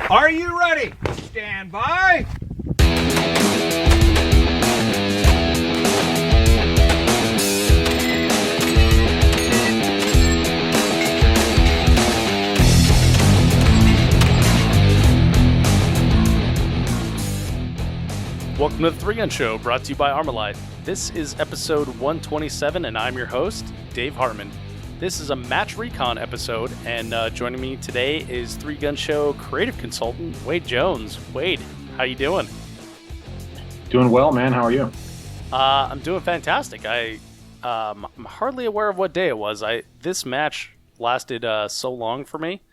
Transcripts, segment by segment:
Are you ready? Stand by. Welcome to the 3-Gun Show, brought to you by Armalite. This is episode 127, and I'm your host, Dave Hartman. This is a Match Recon episode, and joining me today is 3-Gun Show creative consultant, Wade Jones. Wade, how you doing? Doing well, man. How are you? I'm doing fantastic. I'm hardly aware of what day it was. This match lasted so long for me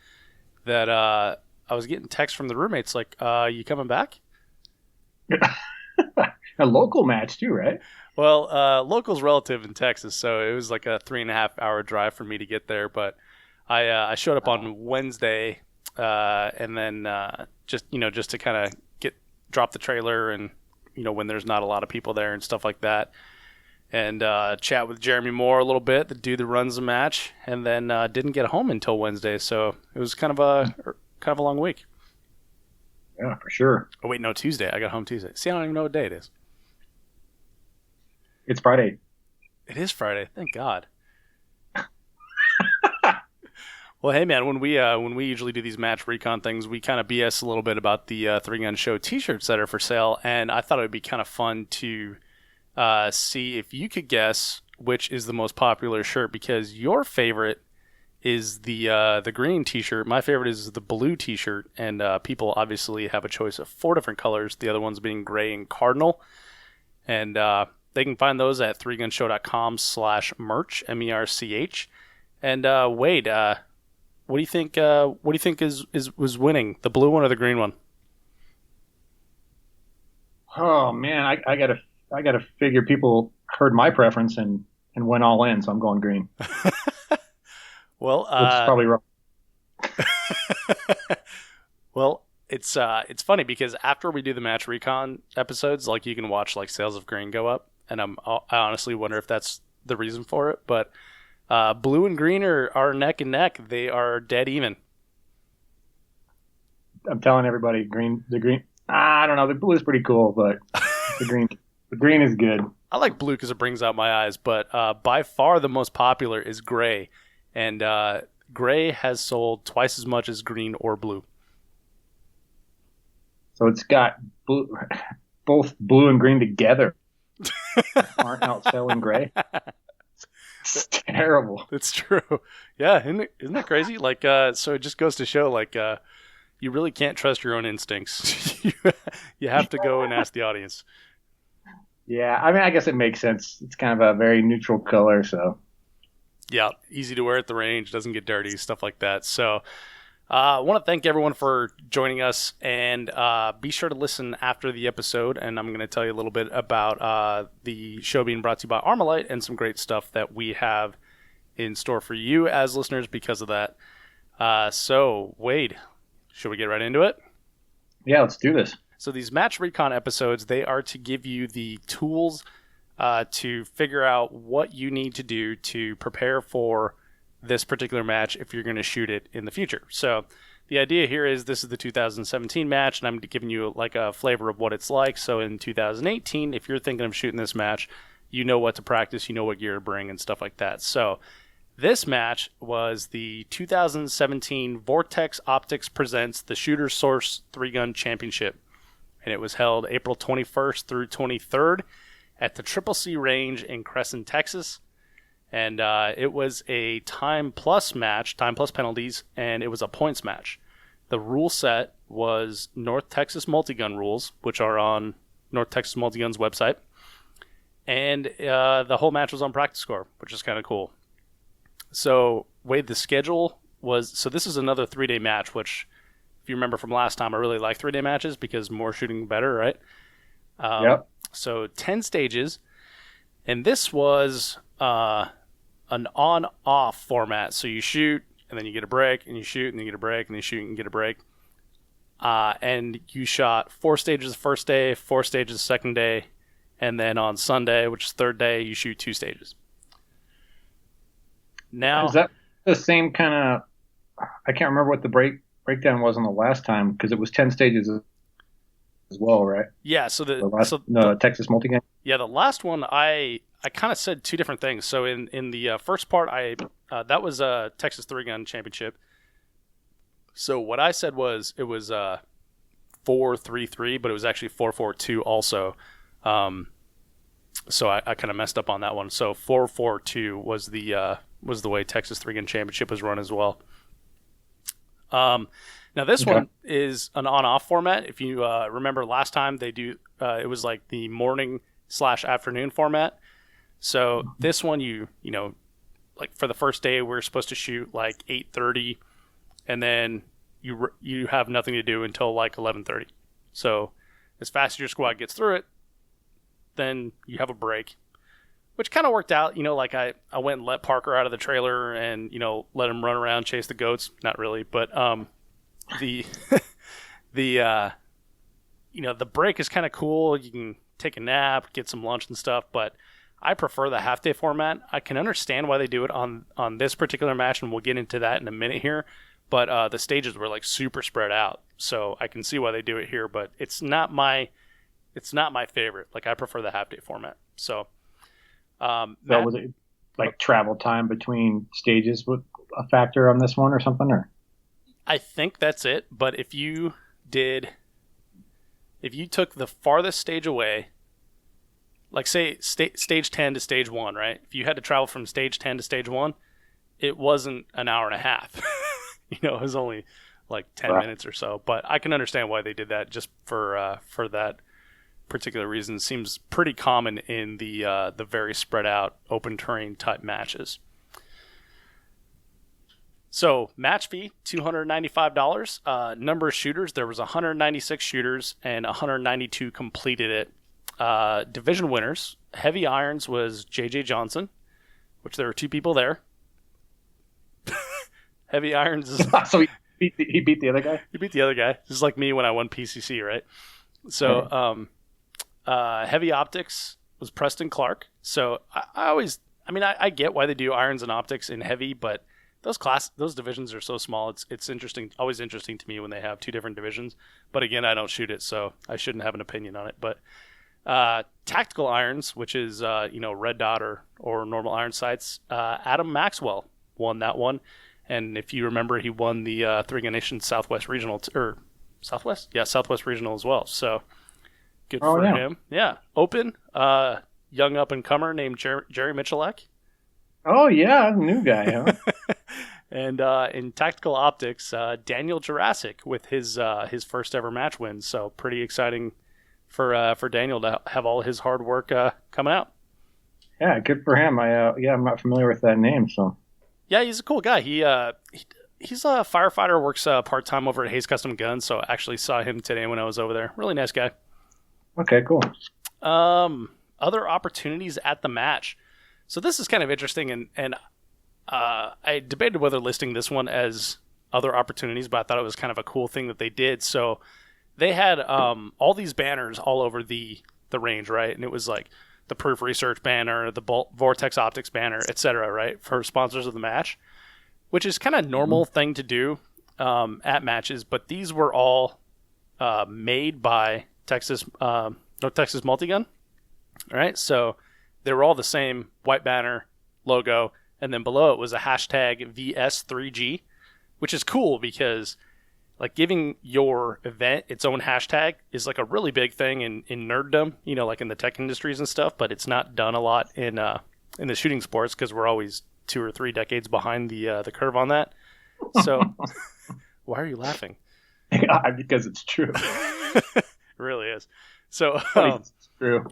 that I was getting texts from the roommates like, you coming back? A local match too, right? Well, local's relative in Texas, so it was like a 3.5 hour drive for me to get there. But I showed up on Wednesday, and then just to kind of drop the trailer, and when there's not a lot of people there and stuff like that, and chat with Jeremy Moore a little bit, the dude that runs the match, and then didn't get home until Wednesday. So it was kind of a long week. Yeah, for sure. Oh wait, no, Tuesday. I got home Tuesday. See, I don't even know what day it is. It's Friday. It is Friday. Thank God. Well, hey man, when we usually do these Match Recon things, we kind of BS a little bit about the 3-Gun Show T-shirts that are for sale, and I thought it would be kind of fun to see if you could guess which is the most popular shirt, because your favorite is the green T-shirt. My favorite is the blue T-shirt, and people obviously have a choice of 4 different colors. The other ones being gray and cardinal, and they can find those at 3gunshow.com/merch, MERCH. And Wade, what do you think? What do you think was winning, the blue one or the green one? Oh man, I gotta figure people heard my preference and went all in, so I'm going green. Well, which is probably wrong. Well, it's funny because after we do the Match Recon episodes, like you can watch like sales of green go up, and I honestly wonder if that's the reason for it. But blue and green are neck and neck; they are dead even. I'm telling everybody, the green. I don't know, the blue is pretty cool, but the green is good. I like blue because it brings out my eyes, but by far the most popular is gray. And gray has sold twice as much as green or blue. So it's got both blue and green together. Aren't outselling gray. It's terrible. It's true. Yeah, isn't that crazy? Like, so it just goes to show, like, you really can't trust your own instincts. You have to go and ask the audience. Yeah, I mean, I guess it makes sense. It's kind of a very neutral color, so. Yeah, easy to wear at the range, doesn't get dirty, stuff like that. So I want to thank everyone for joining us, and be sure to listen after the episode, and I'm going to tell you a little bit about the show being brought to you by Armalite and some great stuff that we have in store for you as listeners because of that. So, Wade, should we get right into it? Yeah, let's do this. So these Match Recon episodes, they are to give you the tools to figure out what you need to do to prepare for this particular match if you're going to shoot it in the future. So the idea here is this is the 2017 match, and I'm giving you like a flavor of what it's like. So in 2018, if you're thinking of shooting this match, you know what to practice, you know what gear to bring and stuff like that. So this match was the 2017 Vortex Optics Presents the Shooter Source 3-Gun Championship, and it was held April 21st through 23rd at the Triple C range in Crescent, Texas. And it was a time plus match, time plus penalties, and it was a points match. The rule set was North Texas Multigun rules, which are on North Texas Multigun's website. And the whole match was on practice score, which is kind of cool. So, Wade, the schedule was... So this is another 3-day match, which, if you remember from last time, I really like 3-day matches because more shooting better, right? Yep. So 10 stages, and this was an on-off format. So you shoot, and then you get a break, and you shoot, and then you get a break, and then you shoot and get a break. And you shot 4 stages the first day, 4 stages the second day, and then on Sunday, which is third day, you shoot 2 stages. Now, is that the same kind of? I can't remember what the break breakdown was on the last time because it was 10 stages as well, right? Yeah. So the Texas multi-game. Yeah, the last one I kind of said two different things. So in the first part, that was a Texas 3-gun championship. So what I said was it was 4-3-3, but it was actually 4-4-2 also. So I kind of messed up on that one. So 4-4-2 was the way Texas 3-gun championship was run as well. Now this one is an on-off format. If you remember last time, they do it was like the morning/afternoon format. So this one, you know, like for the first day, we're supposed to shoot like 8:30, and then you have nothing to do until like 11:30. So as fast as your squad gets through it, then you have a break, which kind of worked out. You know, like I went and let Parker out of the trailer and, you know, let him run around, chase the goats. Not really, but the you know, the break is kind of cool. You can take a nap, get some lunch and stuff, but I prefer the half day format. I can understand why they do it on this particular match, and we'll get into that in a minute here. But the stages were like super spread out, so I can see why they do it here. But it's not my favorite. Like, I prefer the half day format. So, so was it like travel time between stages with a factor on this one or something? Or I think that's it. But if you took the farthest stage away, like say stage 10 to stage 1, right? If you had to travel from stage 10 to stage 1, it wasn't an hour and a half. You know, it was only like 10 minutes or so. But I can understand why they did that, just for that particular reason. It seems pretty common in the very spread out open terrain type matches. So match fee, $295. Number of shooters, there was 196 shooters and 192 completed it. Division winners, heavy irons was JJ Johnson, which there were 2 people there. Heavy irons is... So he beat the other guy? He beat the other guy. Just like me when I won PCC, right? So heavy optics was Preston Clark. So I get why they do irons and optics in heavy, but those divisions are so small. It's interesting, always interesting to me when they have 2 different divisions. But again, I don't shoot it, so I shouldn't have an opinion on it. But tactical irons, which is red dot or normal iron sights, Adam Maxwell won that one. And if you remember, he won the 3 Gun Nation Southwest Regional Southwest? Yeah, Southwest Regional as well. So good for him. Yeah. Open, young up and comer named Jerry Michalek. Oh yeah, new guy, huh? And in tactical optics, Daniel Jurassic with his first ever match win. So pretty exciting for Daniel to have all his hard work coming out. Yeah, good for him. I'm not familiar with that name, so. Yeah, he's a cool guy. He's a firefighter, works part-time over at Hayes Custom Guns, so I actually saw him today when I was over there. Really nice guy. Okay, cool. Other opportunities at the match. So this is kind of interesting, and I debated whether listing this one as other opportunities, but I thought it was kind of a cool thing that they did. So they had all these banners all over the range, right? And it was like the Proof Research banner, the Vortex Optics banner, etc., right, for sponsors of the match, which is kind of normal thing to do at matches. But these were all made by Texas Multigun, all right? So they were all the same white banner logo, and then below it was a hashtag VS3G, which is cool because like giving your event its own hashtag is like a really big thing in nerddom, you know, like in the tech industries and stuff, but it's not done a lot in the shooting sports because we're always 2 or 3 decades behind the curve on that. So why are you laughing? Because it's true. It really is. So it's true.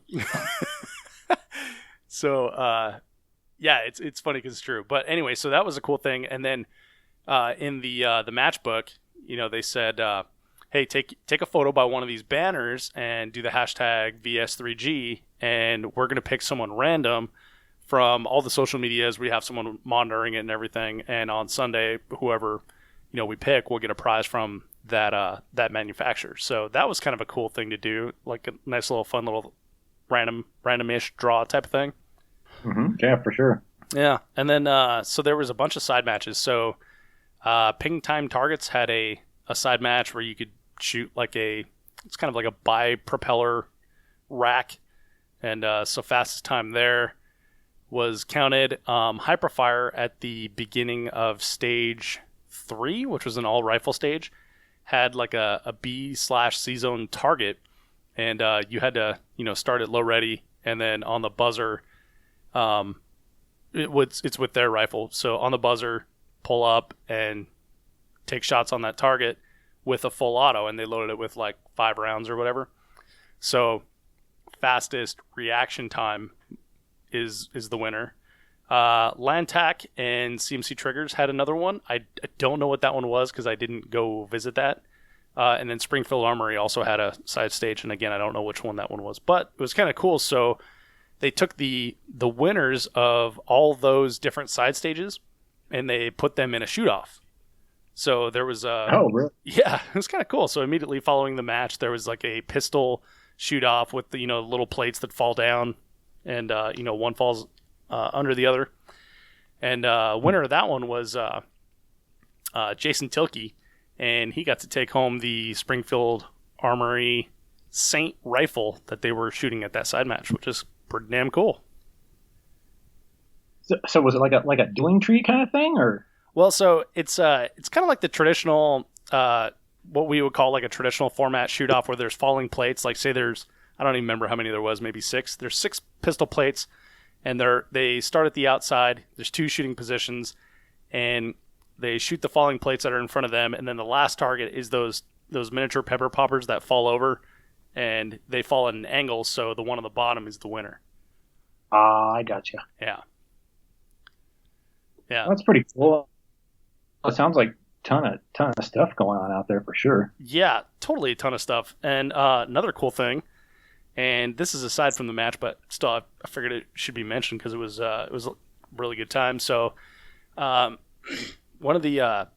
So yeah, it's funny because it's true. But anyway, so that was a cool thing. And then in the match book, you know, they said, hey, take a photo by one of these banners and do the hashtag VS3G, and we're going to pick someone random from all the social medias. We have someone monitoring it and everything, and on Sunday, whoever, you know, we pick, we'll get a prize from that manufacturer. So that was kind of a cool thing to do, like a nice little fun little random-ish draw type of thing. Mm-hmm. Yeah, for sure. Yeah, and then so there was a bunch of side matches. So Ping Time Targets had a a side match where you could shoot it's kind of like a bi-propeller rack. And so fastest time there was counted. Hyperfire at the beginning of stage 3, which was an all-rifle stage, had like a B/C zone target. And you had to, start at low ready. And then on the buzzer, it's with their rifle. So on the buzzer, pull up and take shots on that target with a full auto. And they loaded it with like 5 rounds or whatever. So fastest reaction time is the winner. Lantac and CMC Triggers had another one. I don't know what that one was because I didn't go visit that. And then Springfield Armory also had a side stage, and again, I don't know which one that one was, but it was kind of cool. So they took the winners of all those different side stages, and they put them in a shoot-off. So there was Oh, really? Yeah, it was kind of cool. So immediately following the match, there was like a pistol shoot-off with the little plates that fall down, and one falls under the other. And winner of that one was Jason Tilkey, and he got to take home the Springfield Armory Saint rifle that they were shooting at that side match, which is pretty damn cool. So was it like a dueling tree kind of thing, or? Well, so it's kind of like the traditional, what we would call like a traditional format shoot-off where there's falling plates. Like say there's, I don't even remember how many there was, maybe 6. There's 6 pistol plates, and they start at the outside. There's 2 shooting positions, and they shoot the falling plates that are in front of them, and then the last target is those miniature pepper poppers that fall over, and they fall at an angle, so the one on the bottom is the winner. I gotcha. Yeah. That's pretty cool. It sounds like ton of stuff going on out there for sure. Yeah, totally a ton of stuff. And another cool thing, and this is aside from the match, but still I figured it should be mentioned because it was a really good time. So one of the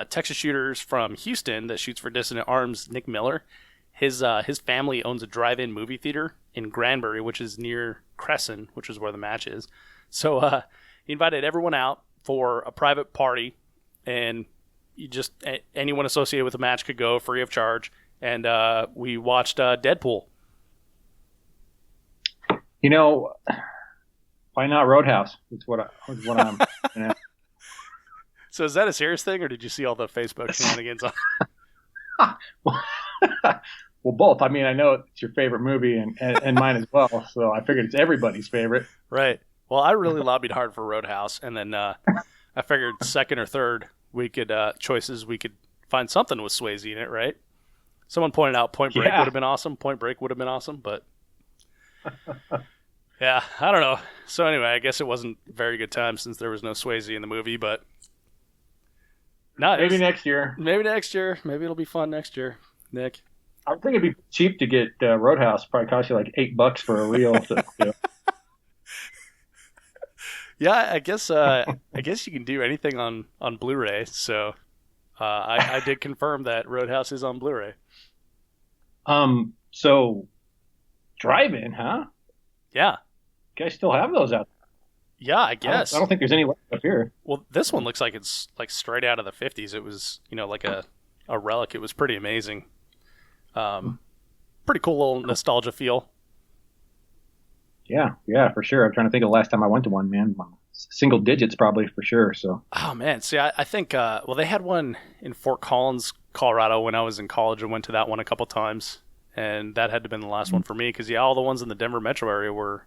Texas shooters from Houston that shoots for Dissonant Arms, Nick Miller, his family owns a drive-in movie theater in Granbury, which is near Crescent, which is where the match is. So he invited everyone out for a private party, and anyone associated with the match could go free of charge. And we watched Deadpool. Why not Roadhouse? It's what I'm. So is that a serious thing, or did you see all the Facebook shenanigans on? Well, both. I mean, I know it's your favorite movie and mine as well, so I figured it's everybody's favorite. Right. Well, I really lobbied hard for Roadhouse, and then I figured second or third we could find something with Swayze in it, right? Someone pointed out Point Break would have been awesome. Point Break would have been awesome, but yeah, I don't know. So anyway, I guess it wasn't a very good time since there was no Swayze in the movie, but maybe next year. Maybe next year. Maybe it'll be fun next year, Nick. I think it'd be cheap to get Roadhouse. Probably cost you like $8 for a reel. Yeah, I guess you can do anything on Blu-ray. So I did confirm that Roadhouse is on Blu-ray. So drive-in, huh? Yeah. You guys still have those out there? Yeah, I guess. I don't think there's any left up here. Well, this one looks like it's like straight out of the 50s. It was, like a relic. It was pretty amazing. Pretty cool little nostalgia feel. Yeah, for sure. I'm trying to think of the last time I went to one, man. Single digits probably for sure. So. Oh man, see, I think they had one in Fort Collins, Colorado when I was in college. I went to that one a couple times, and that had to have been the last one for me because all the ones in the Denver metro area were,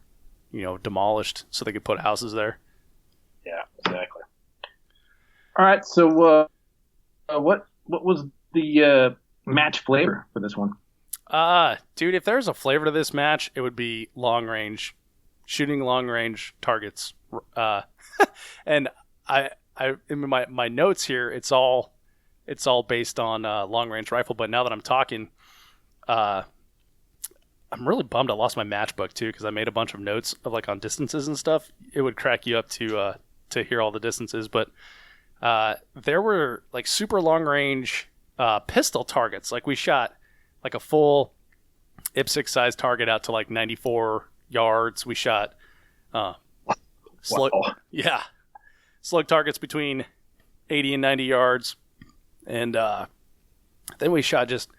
demolished so they could put houses there. Yeah, exactly. All right, so what was the match flavor for this one? Dude, if there's a flavor to this match, it would be shooting long range targets. And I in my notes here, it's all based on long range rifle. But now that I'm talking, I'm really bummed I lost my matchbook too because I made a bunch of notes of on distances and stuff. It would crack you up to hear all the distances, but there were super long range pistol targets. We shot a full IPSC size target out to 94 yards. We shot slug targets between 80 and 90 yards. And then we shot just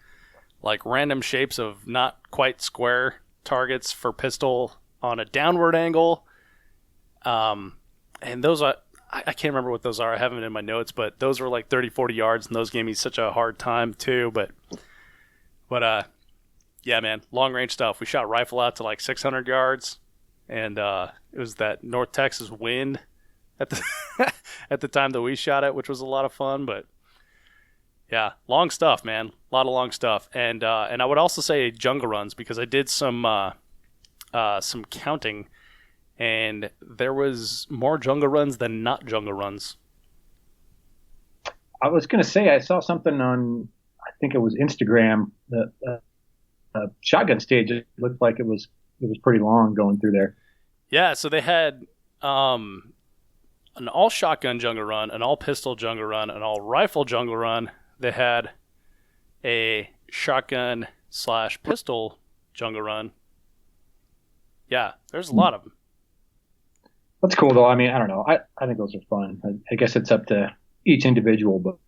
like random shapes of not quite square targets for pistol on a downward angle. And those are, I can't remember what those are. I have them in my notes, but those were like 30, 40 yards, and those gave me such a hard time too. But yeah, man, long range stuff. We shot rifle out to like 600 yards, and it was that North Texas wind at the at the time that we shot it, which was a lot of fun. But yeah, long stuff, man, a lot of long stuff. And I would also say jungle runs, because I did some counting, and there was more jungle runs than not jungle runs. I was going to say, I saw something on, I think it was Instagram, the shotgun stage. It looked like it was pretty long going through there. Yeah, so they had an all shotgun jungle run, an all pistol jungle run, an all rifle jungle run. They had a shotgun / pistol jungle run. Yeah, there's a lot of them. That's cool, though. I mean, I don't know. I think those are fun. I guess it's up to each individual, but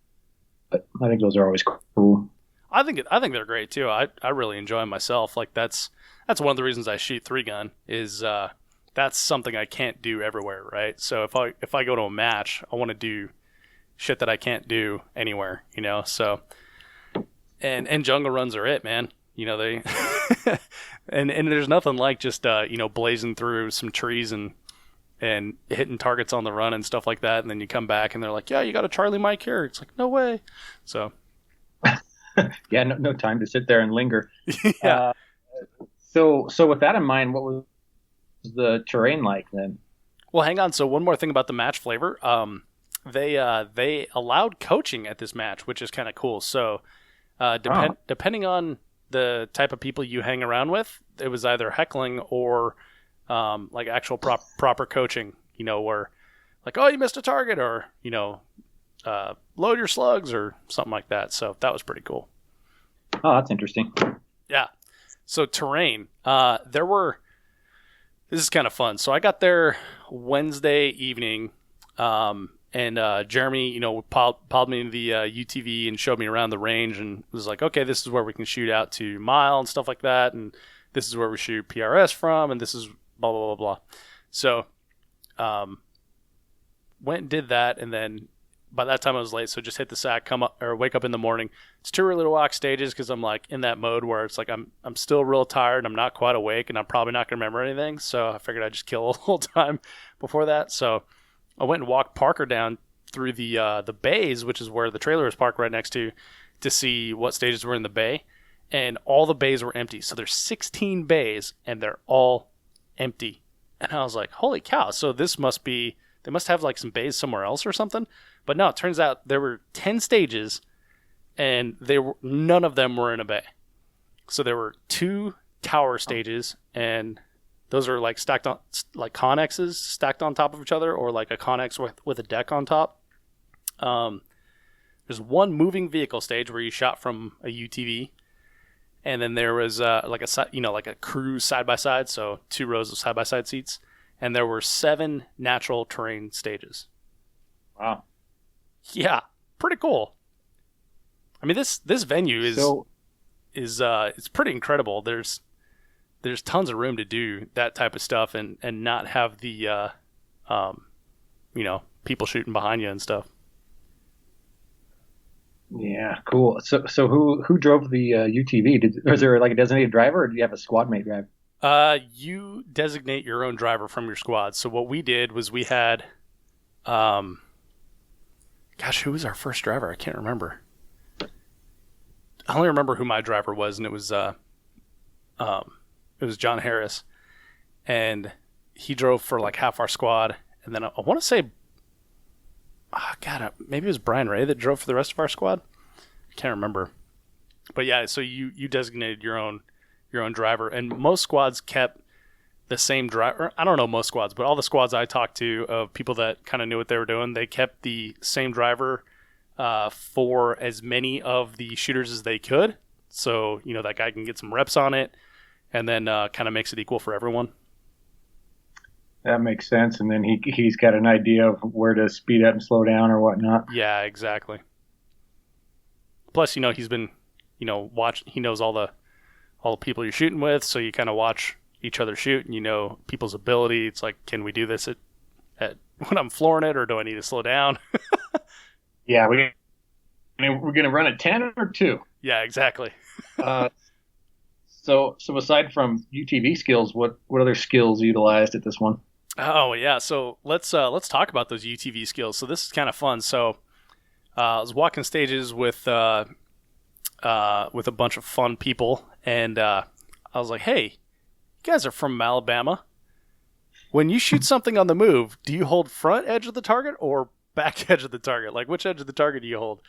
I think those are always cool. I think they're great too. I really enjoy them myself. Like that's one of the reasons I shoot 3-gun is that's something I can't do everywhere, right? So if I go to a match, I want to do shit that I can't do anywhere, you know. So and jungle runs are it, man. You know, they and there's nothing like just blazing through some trees and hitting targets on the run and stuff like that, and then you come back and they're like, yeah, you got a Charlie Mike here. It's like, no way. So yeah, no time to sit there and linger. Yeah. So with that in mind, what was the terrain like then? Well, hang on. So one more thing about the match flavor. They allowed coaching at this match, which is kind of cool. So depending on the type of people you hang around with, it was either heckling or like actual proper coaching, you know, where like, oh, you missed a target, or, you know, load your slugs or something like that. So that was pretty cool. Oh, that's interesting. Yeah. So terrain, this is kind of fun. So I got there Wednesday evening, and Jeremy, you know, piled me into the UTV and showed me around the range and was like, okay, this is where we can shoot out to mile and stuff like that. And this is where we shoot PRS from. And this is blah, blah, blah, blah. So, went and did that. And then by that time I was late. So just hit the sack, come up or wake up in the morning. It's too early to walk stages, cause I'm like in that mode where it's like, I'm still real tired. I'm not quite awake, and I'm probably not going to remember anything. So I figured I'd just kill a little time before that. So I went and walked Parker down through the bays, which is where the trailer is parked right next to see what stages were in the bay. And all the bays were empty. So there's 16 bays, and they're all empty. And I was like, holy cow. So they must have like some bays somewhere else or something. But no, it turns out there were 10 stages, and none of them were in a bay. So there were 2 tower stages, and those are like stacked on, like Connexes stacked on top of each other, or like a Connex with a deck on top. There's 1 moving vehicle stage where you shot from a UTV, and then there was like a crew side by side, so 2 rows of side by side seats, and there were 7 natural terrain stages. Wow. Yeah, pretty cool. I mean, this venue is it's pretty incredible. There's tons of room to do that type of stuff and not have the people shooting behind you and stuff. Yeah, cool. So who drove the UTV? Was there like a designated driver, or did you have a squad mate drive? You designate your own driver from your squad. So what we did was we had who was our first driver? I can't remember. I only remember who my driver was, and it was John Harris, and he drove for like half our squad, and then I want to say, maybe it was Brian Ray that drove for the rest of our squad. I can't remember, but yeah. So you designated your own driver, and most squads kept the same driver. I don't know most squads, but all the squads I talked to of people that kind of knew what they were doing, they kept the same driver for as many of the shooters as they could. So, you know, that guy can get some reps on it, and then kind of makes it equal for everyone. That makes sense. And then he's got an idea of where to speed up and slow down or whatnot. Yeah, exactly. plus, he's been, he knows all the people you're shooting with. So you kind of watch each other shoot and people's ability. It's like, can we do this at when I'm flooring it, or do I need to slow down? Yeah. We're going to run at 10 or 2. Yeah, exactly. So aside from UTV skills, what other skills utilized at this one? Oh yeah, so let's talk about those UTV skills. So this is kind of fun. So I was walking stages with a bunch of fun people, and I was like, "Hey, you guys are from Alabama. When you shoot something on the move, do you hold front edge of the target or back edge of the target? Like, which edge of the target do you hold?"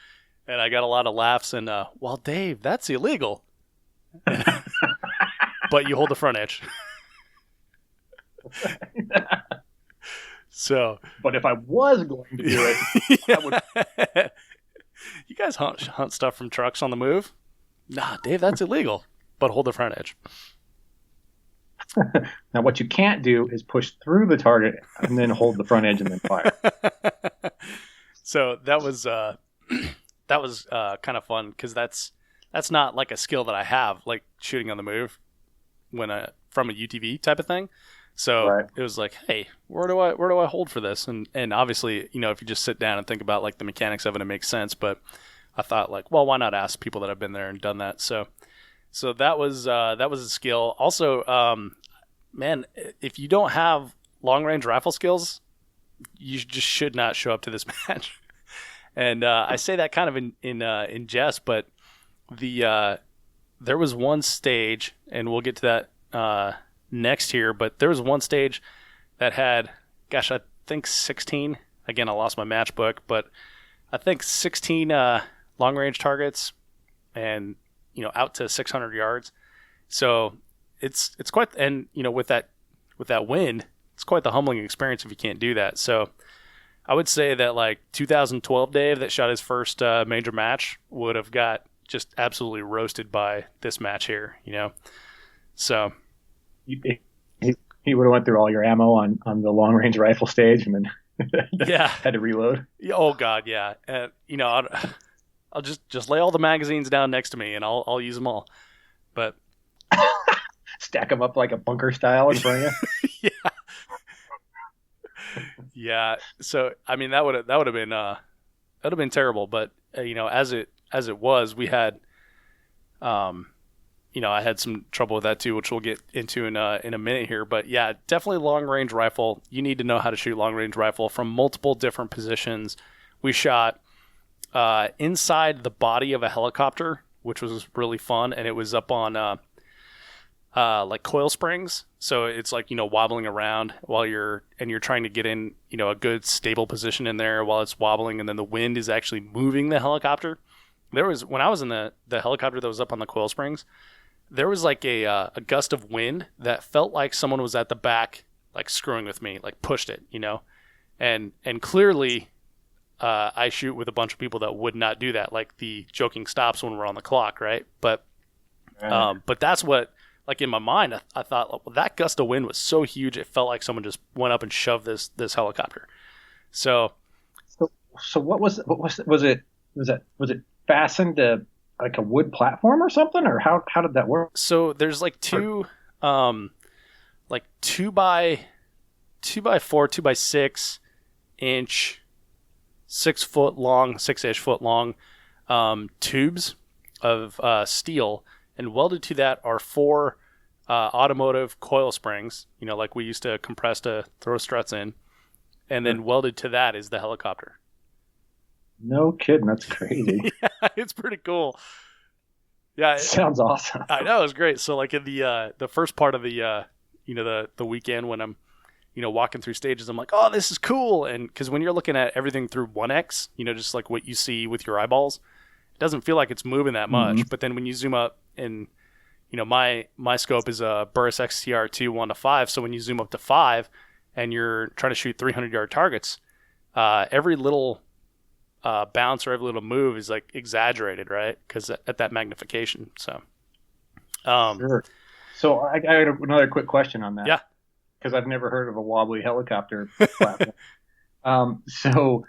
And I got a lot of laughs. And well, Dave, that's illegal. But you hold the front edge. So, but if I was going to do it, yeah. I would. You guys hunt stuff from trucks on the move? Nah, Dave, that's illegal. But hold the front edge. Now, what you can't do is push through the target and then hold the front edge and then fire. So that was kind of fun, because that's not like a skill that I have, like shooting on the move from a UTV type of thing. So Right. It was like, hey, where do I hold for this? And obviously, if you just sit down and think about like the mechanics of it, it makes sense. But I thought, like, well, why not ask people that have been there and done that? So that was a skill. Also, man, if you don't have long range rifle skills, you just should not show up to this match. And I say that kind of in jest, but there was one stage, and we'll get to that next here, but there was one stage that had, gosh, I think 16. Again, I lost my matchbook, but I think 16 long range targets, and out to 600 yards. So it's quite, and with that wind, it's quite the humbling experience if you can't do that. So I would say that like 2012 Dave that shot his first major match would have got just absolutely roasted by this match here, So He would have went through all your ammo on the long range rifle stage and then yeah, had to reload. Oh God, yeah. I'll just lay all the magazines down next to me and I'll use them all. But stack them up like a bunker style in front of you. Yeah. Yeah. So I mean that would have been terrible. But as it was, we had I had some trouble with that too, which we'll get into in a minute here. But yeah, definitely long range rifle. You need to know how to shoot long range rifle from multiple different positions. We shot inside the body of a helicopter, which was really fun, and it was up on like coil springs. So it's like wobbling around while you're trying to get in a good stable position in there while it's wobbling, and then the wind is actually moving the helicopter. When I was in the helicopter that was up on the coil springs, there was like a gust of wind that felt like someone was at the back, like screwing with me, like pushed it, and clearly I shoot with a bunch of people that would not do that. Like the joking stops when we're on the clock, right? But that's what, like in my mind, I thought, well, that gust of wind was so huge it felt like someone just went up and shoved this helicopter. So what was it fastened to like a wood platform or something, or how did that work? So there's like two by 4, 2x6 inch, 6 foot long, 6-ish foot long tubes of steel, and welded to that are 4 automotive coil springs, like we used to compress to throw struts in, and then welded to that is the helicopter. No kidding, that's crazy. Yeah, it's pretty cool. Yeah, sounds awesome. I know, it's great. So like in the first part of the the weekend when I'm walking through stages, I'm like, oh, this is cool. And because when you're looking at everything through 1x, just like what you see with your eyeballs, it doesn't feel like it's moving that much. Mm-hmm. But then when you zoom up, and my scope is a Burris XTR2 1:5, so when you zoom up to 5 and you're trying to shoot 300-yard targets, every little bounce or every little move is like exaggerated, right? Because at that magnification. So sure. So I got another quick question on that. Yeah. Because I've never heard of a wobbly helicopter platform. So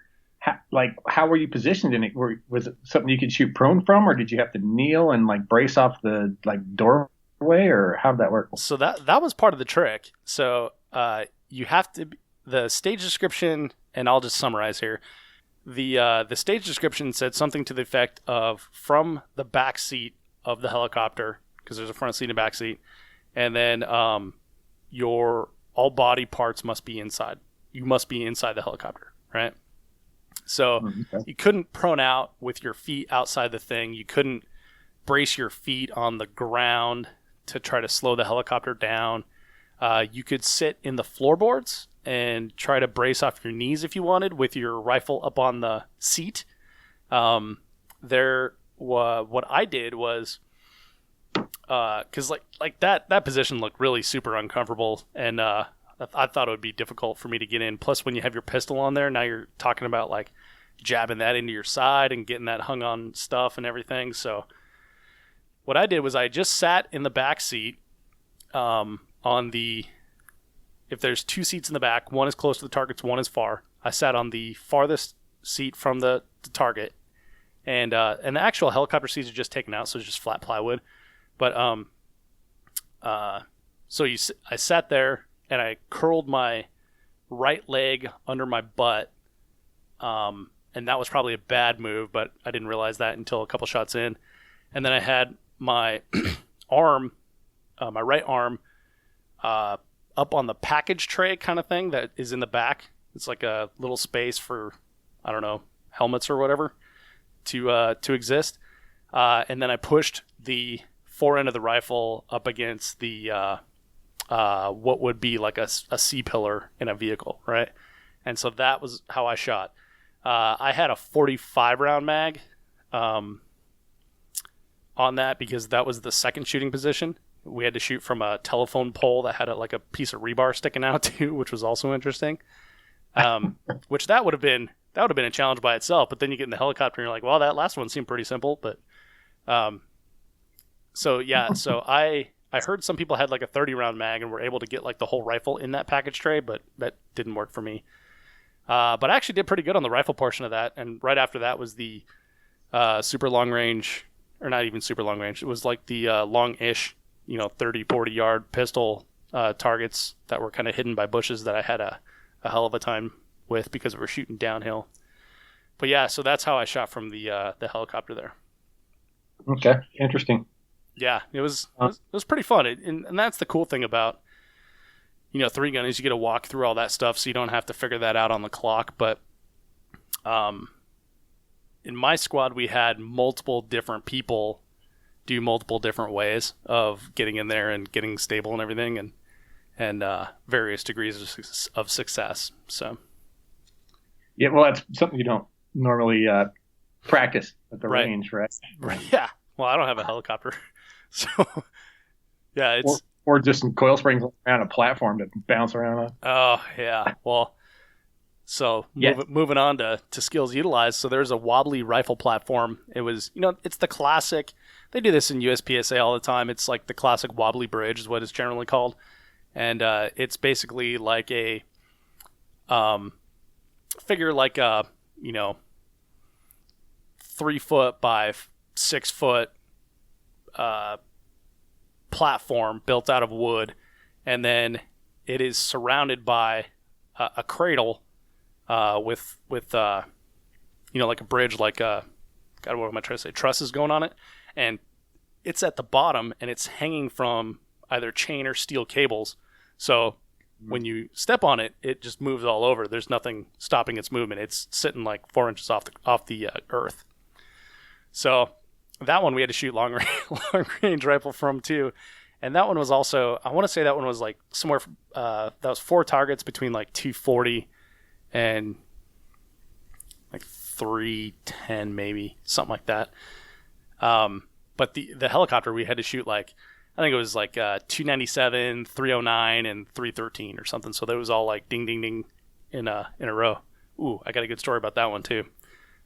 how were you positioned in it? Was it something you could shoot prone from, or did you have to kneel and like brace off the like doorway, or how'd that work? So that was part of the trick. So you have to the stage description, and I'll just summarize here. The stage description said something to the effect of from the back seat of the helicopter, because there's a front seat and a back seat, and then your all body parts must be inside. You must be inside the helicopter, right? So you couldn't prone out with your feet outside the thing. You couldn't brace your feet on the ground to try to slow the helicopter down. You could sit in the floorboards and try to brace off your knees if you wanted with your rifle up on the seat. What I did was, because like that position looked really super uncomfortable, and I thought it would be difficult for me to get in. Plus, when you have your pistol on there, now you're talking about like jabbing that into your side and getting that hung on stuff and everything. So what I did was I just sat in the back seat if there's two seats in the back, one is close to the targets, one is far. I sat on the farthest seat from the target, and the actual helicopter seats are just taken out, so it's just flat plywood. But I sat there and I curled my right leg under my butt, and that was probably a bad move, but I didn't realize that until a couple shots in. And then I had my arm, my right arm, up on the package tray kind of thing that is in the back. It's like a little space for, I don't know, helmets or whatever to exist. And then I pushed the fore end of the rifle up against the what would be like a C-pillar in a vehicle, right? And so that was how I shot. I had a 45 round mag on that because that was the second shooting position. We had to shoot from a telephone pole that had like a piece of rebar sticking out too, which was also interesting. Which that would have been a challenge by itself. But then you get in the helicopter and you're like, well, that last one seemed pretty simple. But so I heard some people had like a 30 round mag and were able to get like the whole rifle in that package tray, but that didn't work for me. But I actually did pretty good on the rifle portion of that. And right after that was the super long range, or not even super long range. It was like the long-ish, 30, 40 yard pistol targets that were kind of hidden by bushes that I had a hell of a time with because we were shooting downhill. But yeah, so that's how I shot from the helicopter there. Okay, interesting. Yeah, it was pretty fun. And that's the cool thing about, 3-gun is you get to walk through all that stuff so you don't have to figure that out on the clock. But in my squad, we had multiple different people do multiple different ways of getting in there and getting stable and everything, and various degrees of success. So, yeah, well, that's something you don't normally practice at the range, right? Yeah. Well, I don't have a helicopter, so yeah, it's or just some coil springs around a platform to bounce around on. Oh yeah, well. So moving on to skills utilized. So there's a wobbly rifle platform. It was, it's the classic. They do this in USPSA all the time. It's like the classic wobbly bridge is what it's generally called. And it's basically like a figure like a, 3 foot by 6 foot platform built out of wood. And then it is surrounded by a cradle with like a bridge, like God, what am I trying to say? Trusses going on it, and it's at the bottom, and it's hanging from either chain or steel cables. So when you step on it, it just moves all over. There's nothing stopping its movement. It's sitting like 4 inches off the earth. So that one we had to shoot long range rifle from too, and that one was also, I want to say that one was like somewhere that was 4 targets between like 240. And like 310 maybe, something like that. But the helicopter we had to shoot like, I think it was like 297, 309, and 313 or something. So that was all like ding ding ding in a row. Ooh, I got a good story about that one too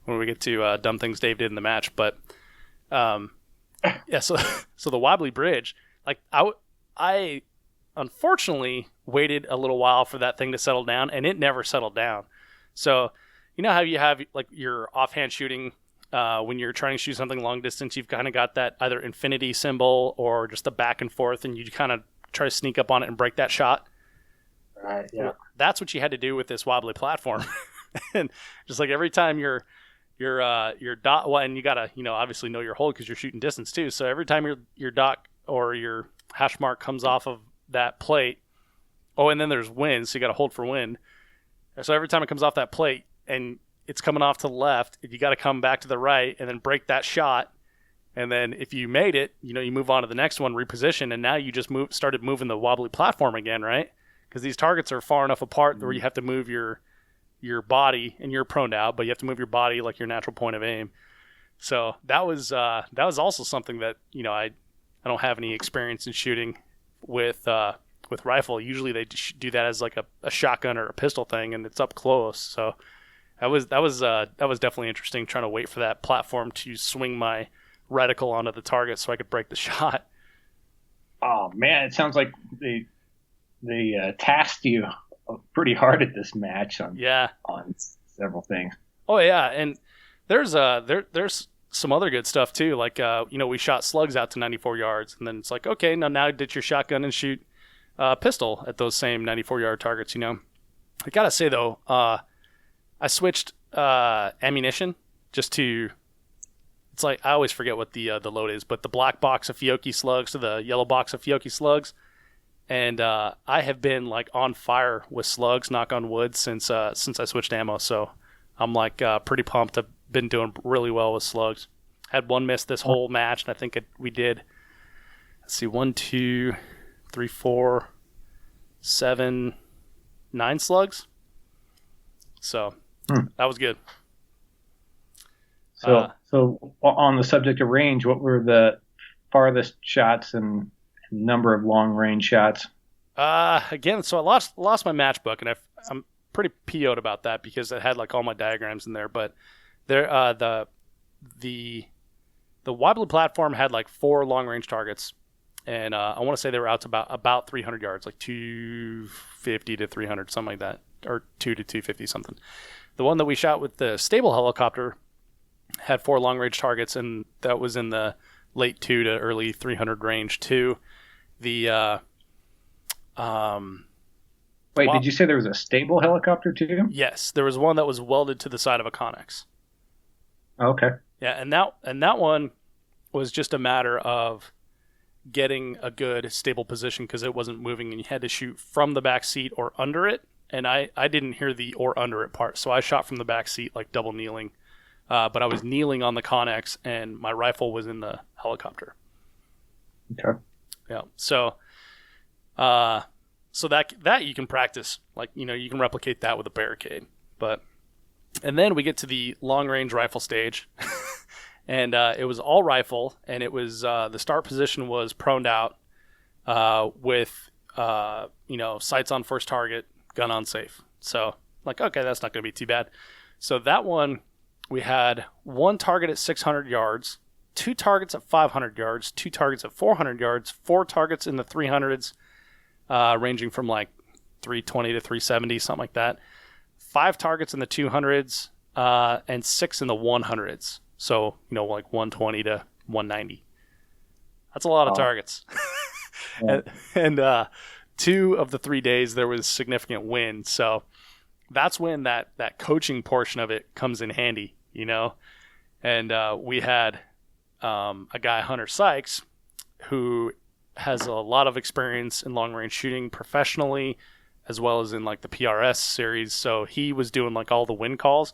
when we get to dumb things Dave did in the match. But yeah, so the wobbly bridge, like I unfortunately waited a little while for that thing to settle down, and it never settled down. So you know how you have like your offhand shooting when you're trying to shoot something long distance, you've kind of got that either infinity symbol or just the back and forth, and you kind of try to sneak up on it and break that shot. Right. Yeah. Well, that's what you had to do with this wobbly platform. And just like every time your dot, well, and you gotta obviously know your hold because you're shooting distance too. So every time your dot or your hash mark comes off of that plate, and then there's wind, so you gotta hold for wind. So every time it comes off that plate and it's coming off to the left, you got to come back to the right and then break that shot. And then if you made it, you move on to the next one, reposition, and now you just started moving the wobbly platform again, right? Because these targets are far enough apart where you have to move your body, and you're prone out, but you have to move your body like your natural point of aim. So that was also something that I don't have any experience in shooting with rifle. Usually they do that as like a shotgun or a pistol thing, and it's up close. So that was definitely interesting, trying to wait for that platform to swing my reticle onto the target so I could break the shot. Oh man, it sounds like they tasked you pretty hard at this match on several things. Oh yeah, and there's some other good stuff too. Like we shot slugs out to 94 yards, and then it's like, okay, now ditch your shotgun and shoot pistol at those same 94-yard targets. I gotta say though, I switched ammunition just to. It's like I always forget what the load is, but the black box of Fiocchi slugs to the yellow box of Fiocchi slugs, and I have been like on fire with slugs, knock on wood, since I switched ammo. So I'm like pretty pumped. I've been doing really well with slugs. Had one miss this whole match, and I think we did. Let's see, 1, 2, 3, 4, 7, 9 slugs. So that was good. So on the subject of range, what were the farthest shots and number of long range shots? Again, so I lost my matchbook, and I'm pretty PO'd about that because it had like all my diagrams in there. But there, the wobbly platform had like 4 long range targets, and I want to say they were out to about 300 yards, like 250 to 300, something like that, or 2 to 250 something. The one that we shot with the stable helicopter had 4 long range targets, and that was in the late 2 to early 300 range too. The did you say there was a stable helicopter too? Yes, there was one that was welded to the side of a Connex. Okay. Yeah, and that one was just a matter of getting a good stable position because it wasn't moving, and you had to shoot from the back seat or under it. And I didn't hear the or under it part, so I shot from the back seat, like double kneeling. But I was kneeling on the Connex, and my rifle was in the helicopter. Okay. Yeah. So that you can practice, like you can replicate that with a barricade. And then we get to the long range rifle stage, and it was all rifle, and it was the start position was proned out, with sights on first target, gun on safe. So like, okay, that's not going to be too bad. So that one. We had 1 target at 600 yards, 2 targets at 500 yards, 2 targets at 400 yards, 4 targets in the 300s, ranging from like 320 to 370, something like that. 5 targets in the 200s, and 6 in the 100s. So, like 120 to 190. That's a lot of targets. Yeah. and 2 of the 3 days there was significant wind. So that's when that coaching portion of it comes in handy, And we had a guy, Hunter Sykes, who has a lot of experience in long range shooting professionally, as well as in like the PRS series. So he was doing like all the wind calls,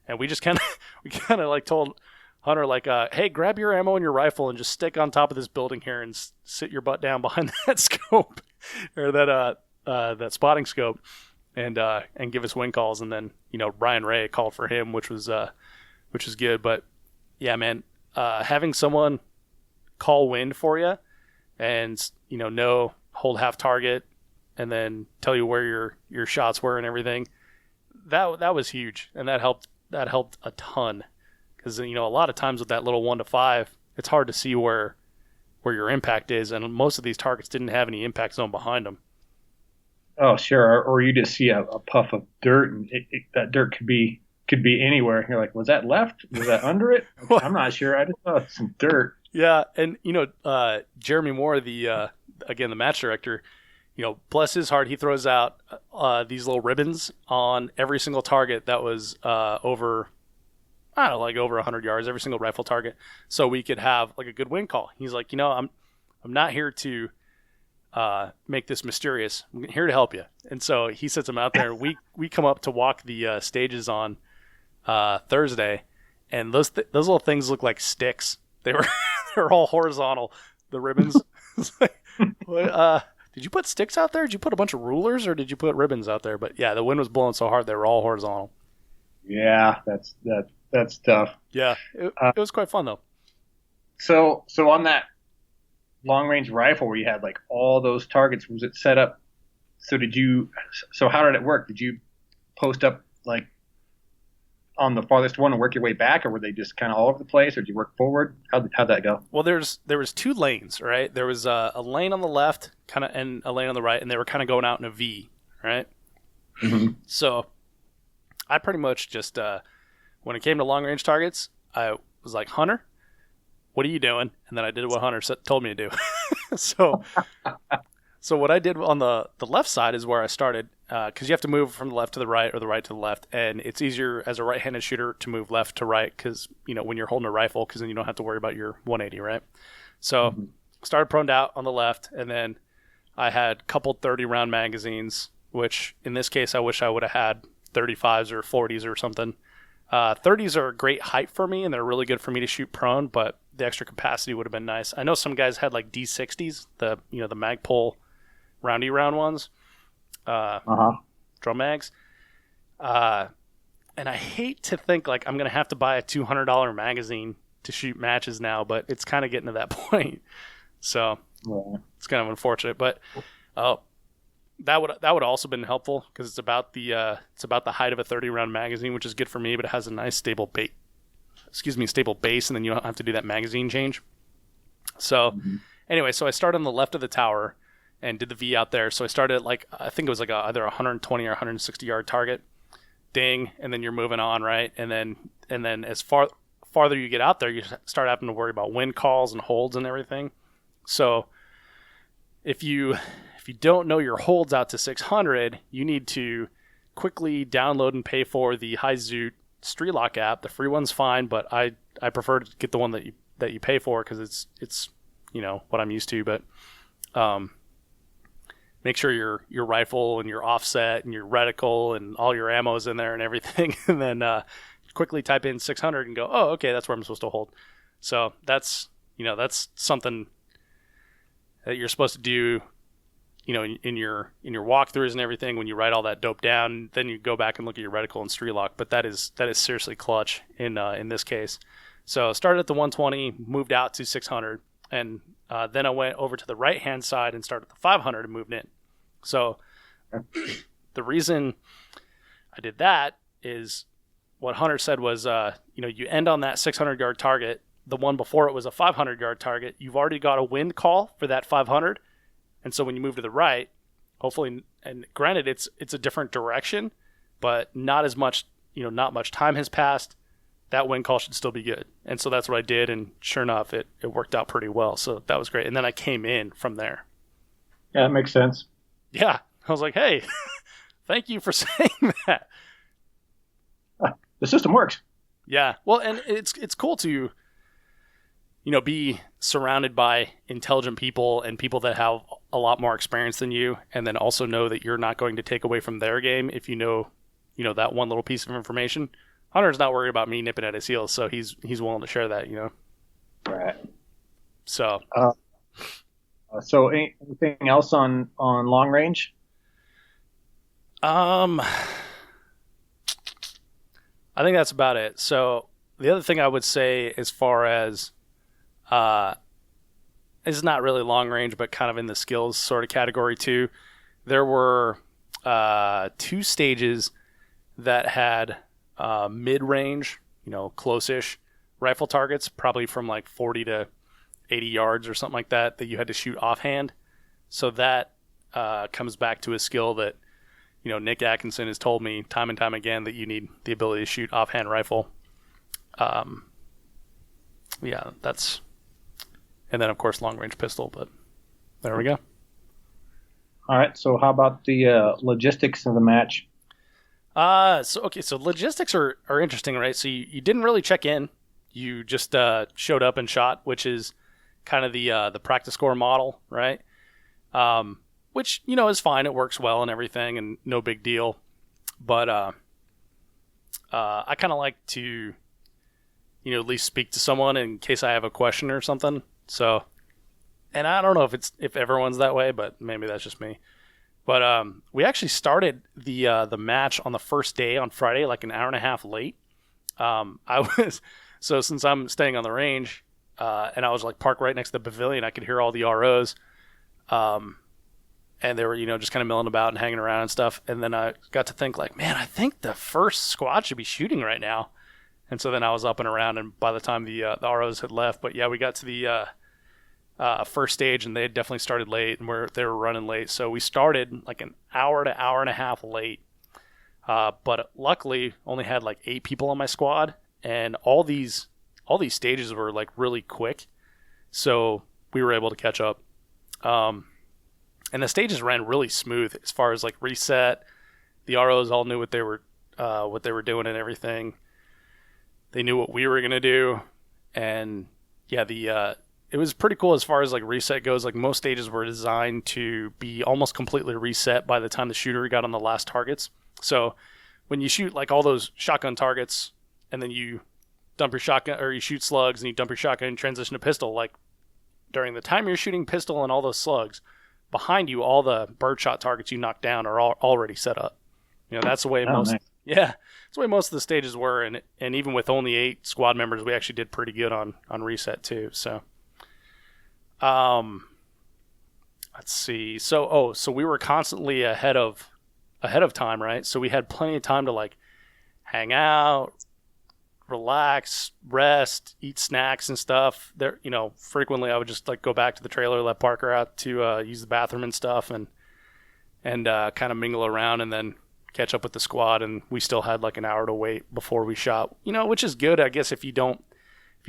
and we just kind of like told Hunter like, hey, grab your ammo and your rifle and just stick on top of this building here and sit your butt down behind that scope or that spotting scope. And give us wind calls, and then Ryan Ray called for him, which was good. But yeah, man, having someone call wind for you, and know hold half target, and then tell you where your shots were and everything, that was huge, and that helped a ton, because a lot of times with that little 1 to 5, it's hard to see where your impact is, and most of these targets didn't have any impact zone behind them. Oh, sure. Or you just see a puff of dirt, and that dirt could be could be anywhere. You're like, was that left? Was that under it? I'm not sure. I just saw some dirt. Yeah, and Jeremy Moore, the match director, bless his heart, he throws out these little ribbons on every single target that was over 100 yards, every single rifle target, so we could have like a good win call. He's like, I'm not here to make this mysterious. I'm here to help you. And so he sets them out there. We come up to walk the stages on Thursday, and those little things look like sticks. They were all horizontal. The ribbons. It's like, did you put sticks out there? Did you put a bunch of rulers, or did you put ribbons out there? But yeah, the wind was blowing so hard they were all horizontal. Yeah, that's tough. Yeah, it was quite fun though. So on that long range rifle where you had like all those targets, was it set up? So how did it work? Did you post up like on the farthest one and work your way back, or were they just kind of all over the place, or did you work forward? How'd that go? Well, there was 2 lanes, right? There was a lane on the left, kind of, and a lane on the right, and they were kind of going out in a V, right? Mm-hmm. So I pretty much just when it came to long range targets, I was like, Hunter, what are you doing? And then I did what Hunter told me to do. So what I did on the left side is where I started, because you have to move from the left to the right or the right to the left, and it's easier as a right-handed shooter to move left to right because, when you're holding a rifle, because then you don't have to worry about your 180, right? So started proned out on the left, and then I had a couple 30-round magazines, which in this case I wish I would have had 35s or 40s or something. 30s are a great height for me, and they're really good for me to shoot prone, but the extra capacity would have been nice. I know some guys had like D60s, the Magpul roundy round ones, drum mags. And I hate to think like I'm going to have to buy a $200 magazine to shoot matches now, but it's kind of getting to that point. So It's kind of unfortunate, but that would also been helpful because it's about the height of a 30-round magazine, which is good for me, but it has a nice stable base, and then you don't have to do that magazine change. So anyway, so I started on the left of the tower and did the V out there. So I started at I think it was like either 120 or 160 yard target, ding, and then you're moving on, right? And then as farther you get out there, you start having to worry about wind calls and holds and everything. So if you don't know your holds out to 600, you need to quickly download and pay for the Hizoot Streetlock app. The free one's fine, but I prefer to get the one that you pay for because it's what I'm used to. But make sure your rifle and your offset and your reticle and all your ammo's in there and everything, and then quickly type in 600 and go, oh, okay, that's where I'm supposed to hold. So that's something that you're supposed to do, in your walkthroughs and everything. When you write all that dope down, then you go back and look at your reticle and Streetlock. But that is seriously clutch in this case. So started at the 120, moved out to 600, and then I went over to the right hand side and started at the 500 and moved in. So the reason I did that is what Hunter said was, you end on that 600 yard target. The one before it was a 500 yard target. You've already got a wind call for that 500. And so when you move to the right, hopefully, and granted it's a different direction, but not as much, not much time has passed. That wind call should still be good. And so that's what I did. And sure enough, it worked out pretty well. So that was great. And then I came in from there. Yeah, that makes sense. Yeah. I was like, hey, thank you for saying that. The system works. Yeah. Well, and it's cool to, be surrounded by intelligent people and people that have a lot more experience than you, and then also know that you're not going to take away from their game if you know that one little piece of information. Hunter's not worried about me nipping at his heels, so he's willing to share that, Right. So. So anything else on long range? I think that's about it. So the other thing I would say as far as is not really long range, but kind of in the skills sort of category too, there were 2 stages that had mid-range, close-ish rifle targets, probably from like 40 to 80 yards or something like that you had to shoot offhand. So that comes back to a skill that, Nick Atkinson has told me time and time again that you need the ability to shoot offhand rifle. Yeah, that's, and then of course long range pistol. But there we go. All right. So how about the logistics of the match? So logistics are interesting, right? So you didn't really check in. You just showed up and shot, which is kind of the practice score model, right? Which, is fine. It works well and everything and no big deal. But I kind of like to, at least speak to someone in case I have a question or something. So, and I don't know if everyone's that way, but maybe that's just me. But we actually started the match on the first day on Friday, like an hour and a half late. So since I'm staying on the range, and I was like parked right next to the pavilion, I could hear all the ROs. And they were, just kind of milling about and hanging around and stuff. And then I got to think like, man, I think the first squad should be shooting right now. And so then I was up and around, and by the time the ROs had left, but yeah, we got to the first stage, and they had definitely started late, and they were running late. So we started like an hour to hour and a half late. But luckily, only had like 8 people on my squad, and all these stages were like really quick, so we were able to catch up. And the stages ran really smooth as far as like reset. The ROs all knew what they were doing and everything. They knew what we were gonna do, and yeah, it was pretty cool as far as like reset goes. Like most stages were designed to be almost completely reset by the time the shooter got on the last targets. So when you shoot like all those shotgun targets, and then you dump your shotgun, or you shoot slugs and you dump your shotgun and transition to pistol, like during the time you're shooting pistol and all those slugs, behind you, all the birdshot targets you knock down are already set up. That's the way most. Nice. Yeah, that's the way most of the stages were, and even with only 8 squad members, we actually did pretty good on reset too. So, let's see. So we were constantly ahead of time, right? So we had plenty of time to like hang out, relax, rest, eat snacks and stuff. There, frequently I would just like go back to the trailer, let Parker out to use the bathroom and stuff, and kind of mingle around, and then catch up with the squad. And we still had like an hour to wait before we shot. Which is good, I guess, if you don't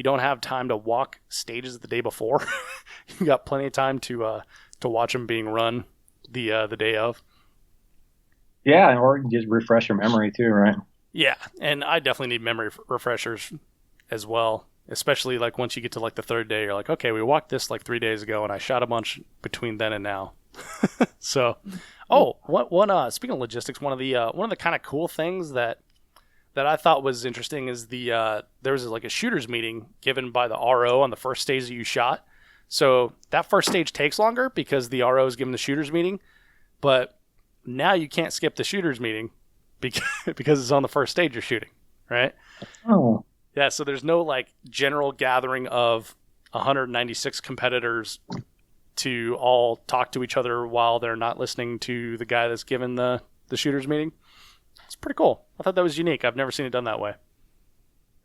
have time to walk stages the day before, you got plenty of time to watch them being run the day of. Yeah, or just refresh your memory too, right? Yeah, and I definitely need memory refreshers as well, especially like once you get to like the third day, you're like, okay, we walked this like 3 days ago, and I shot a bunch between then and now. So, speaking of logistics, one of the kind of cool things that I thought was interesting is there was like a shooters meeting given by the RO on the first stage that you shot. So that first stage takes longer because the RO is given the shooters meeting, but now you can't skip the shooters meeting because it's on the first stage you're shooting, right? Oh. Yeah, so there's no like general gathering of 196 competitors to all talk to each other while they're not listening to the guy that's given the shooters meeting. It's pretty cool. I thought that was unique. I've never seen it done that way.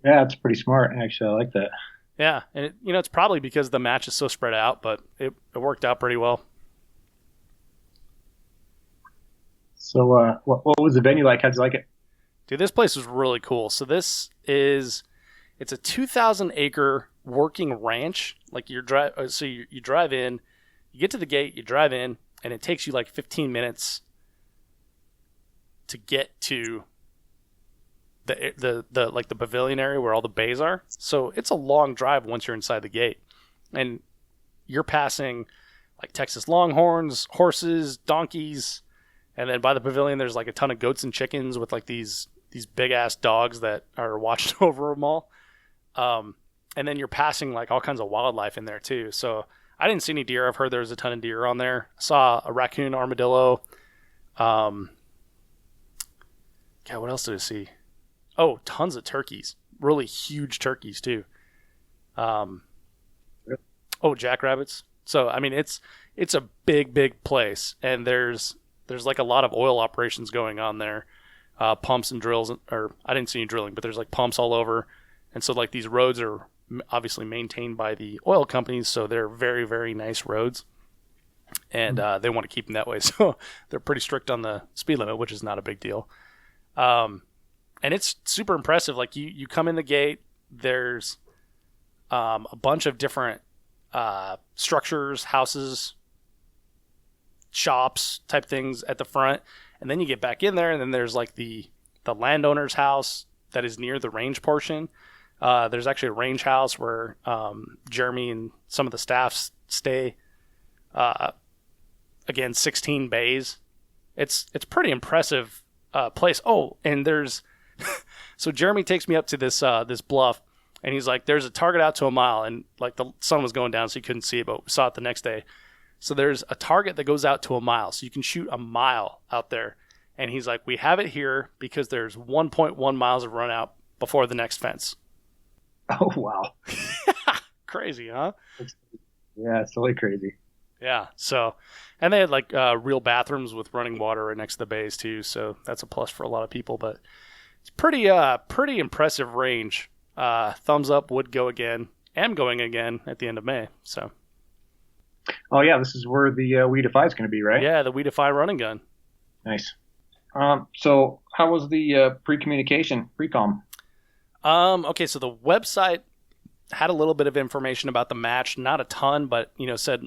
Yeah, it's pretty smart, actually. I like that. Yeah, and it's probably because the match is so spread out, but it worked out pretty well. So what was the venue like? How'd you like it? Dude, this place was really cool. So it's a 2,000-acre working ranch. Like you drive in, you get to the gate, you drive in, and it takes you like 15 minutes to get to the like the pavilion area where all the bays are. So it's a long drive once you're inside the gate, and you're passing like Texas Longhorns, horses, donkeys. And then by the pavilion, there's like a ton of goats and chickens with like these big ass dogs that are watched over them all. And then you're passing like all kinds of wildlife in there too. So I didn't see any deer. I've heard there's a ton of deer on there. I saw a raccoon, armadillo. God, what else did I see? Oh, tons of turkeys. Really huge turkeys too. Jackrabbits. So I mean, it's a big place, and there's like a lot of oil operations going on there, pumps and drills, or I didn't see any drilling, but there's like pumps all over. And so like these roads are obviously maintained by the oil companies. So they're very, very nice roads. and they want to keep them that way. So they're pretty strict on the speed limit, which is not a big deal. And it's super impressive. Like you come in the gate, there's a bunch of different structures, houses, shops type things at the front, and then you get back in there, and then there's like the landowner's house that is near the range portion. There's actually a range house where Jeremy and some of the staff stay. Again, 16 bays. It's pretty impressive place. Oh, and there's so Jeremy takes me up to this bluff, and he's like, "There's a target out to a mile," and like the sun was going down, so you couldn't see it, but we saw it the next day. So there's a target that goes out to a mile, so you can shoot a mile out there. And he's like, "We have it here because there's 1.1 miles of run out before the next fence." Oh, wow. Crazy, huh? Yeah, it's totally crazy. Yeah. So, and they had like real bathrooms with running water right next to the bays too. So that's a plus for a lot of people. But it's pretty impressive range. Thumbs up. Would go again. Am going again at the end of May. So. Oh yeah, this is where the We Defy is going to be, right? Yeah, the We Defy running gun. Nice. So how was the pre-communication, pre-com? Okay, so the website had a little bit of information about the match, not a ton, but said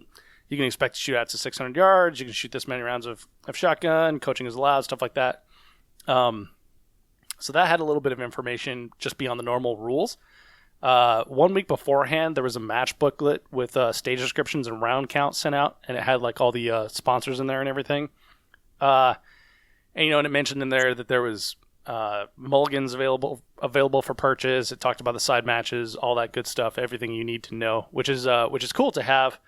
you can expect to shoot out to 600 yards, you can shoot this many rounds of shotgun, coaching is allowed, stuff like that. So that had a little bit of information just beyond the normal rules. 1 week beforehand, there was a match booklet with stage descriptions and round counts sent out, and it had like all the sponsors in there and everything. And it mentioned in there that there was mulligans available for purchase. It talked about the side matches, all that good stuff, everything you need to know, which is cool to have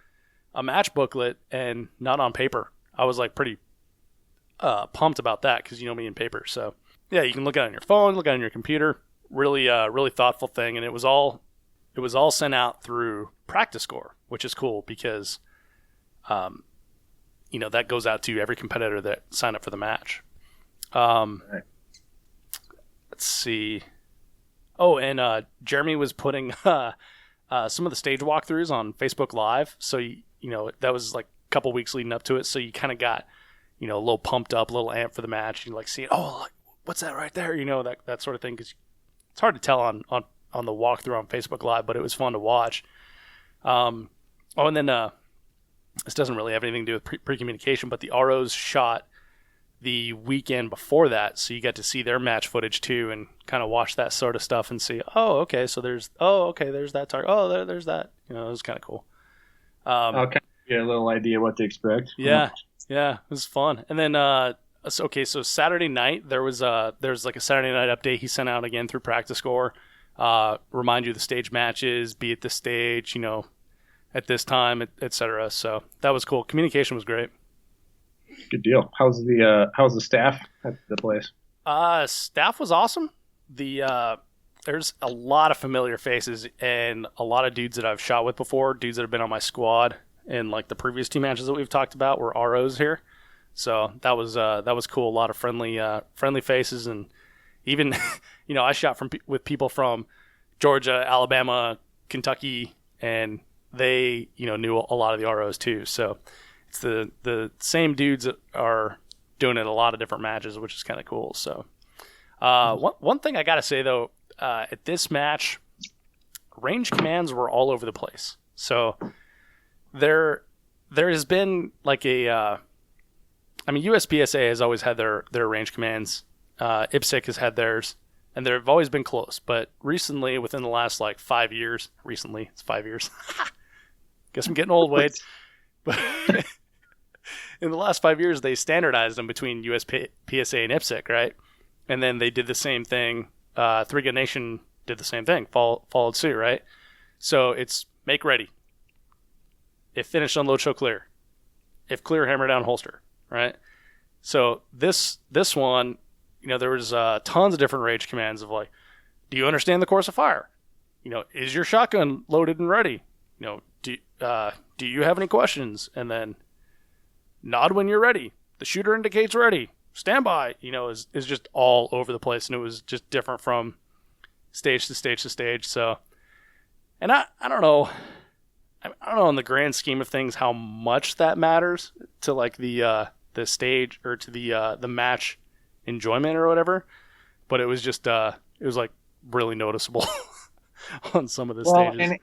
a match booklet and not on paper. I was like pretty pumped about that because you know me in paper. So yeah, you can look at it on your phone, look at it on your computer. Really thoughtful thing, and it was all sent out through Practice Score, which is cool because that goes out to every competitor that signed up for the match. Right. Let's see. Oh, and Jeremy was putting some of the stage walkthroughs on Facebook Live. So, that was like a couple weeks leading up to it. So you kind of got, a little pumped up, a little amped for the match. You like see it. Oh, like, what's that right there? That sort of thing. Because it's hard to tell on the walkthrough on Facebook Live, but it was fun to watch. And then this doesn't really have anything to do with pre-communication, but the ROs shot the weekend before that, so you got to see their match footage too and kind of watch that sort of stuff and see, there's that target. Oh, there's that. It was kind of cool. Okay, get a little idea what to expect. Yeah, it was fun. And then, so Saturday night, there's like a Saturday night update he sent out again through Practice Score. Remind you the stage matches, be at this stage, at this time, etc. So that was cool. Communication was great. Good deal. How's the staff at the place? Staff was awesome. There's a lot of familiar faces and a lot of dudes that I've shot with before, dudes that have been on my squad in like the previous two matches that we've talked about were ROs here. So that was cool. A lot of friendly faces, and even I shot with people from Georgia, Alabama, Kentucky, and they knew a lot of the ROs too. So it's the same dudes that are doing it in a lot of different matches, which is kind of cool. So one thing I gotta say though, at this match, range commands were all over the place. So there has been like USPSA has always had their range commands. IPSC has had theirs, and they've always been close. But recently, within the last like 5 years, it's 5 years. Guess I'm getting old, Wade. But in the last 5 years, they standardized them between USPSA and IPSC, right? And then they did the same thing. Three Gun Nation did the same thing, followed suit, right? So it's make ready. If finished, unload, show clear. If clear, hammer down, holster, right? So this one, there was tons of different range commands of like, do you understand the course of fire? Is your shotgun loaded and ready? Do you have any questions? And then nod when you're ready. The shooter indicates ready. Stand by. Is just all over the place, and it was just different from stage to stage to stage. So, and I don't know. I don't know in the grand scheme of things how much that matters. to like the stage or to the match enjoyment or whatever, but it was just it was like really noticeable on some of the stages.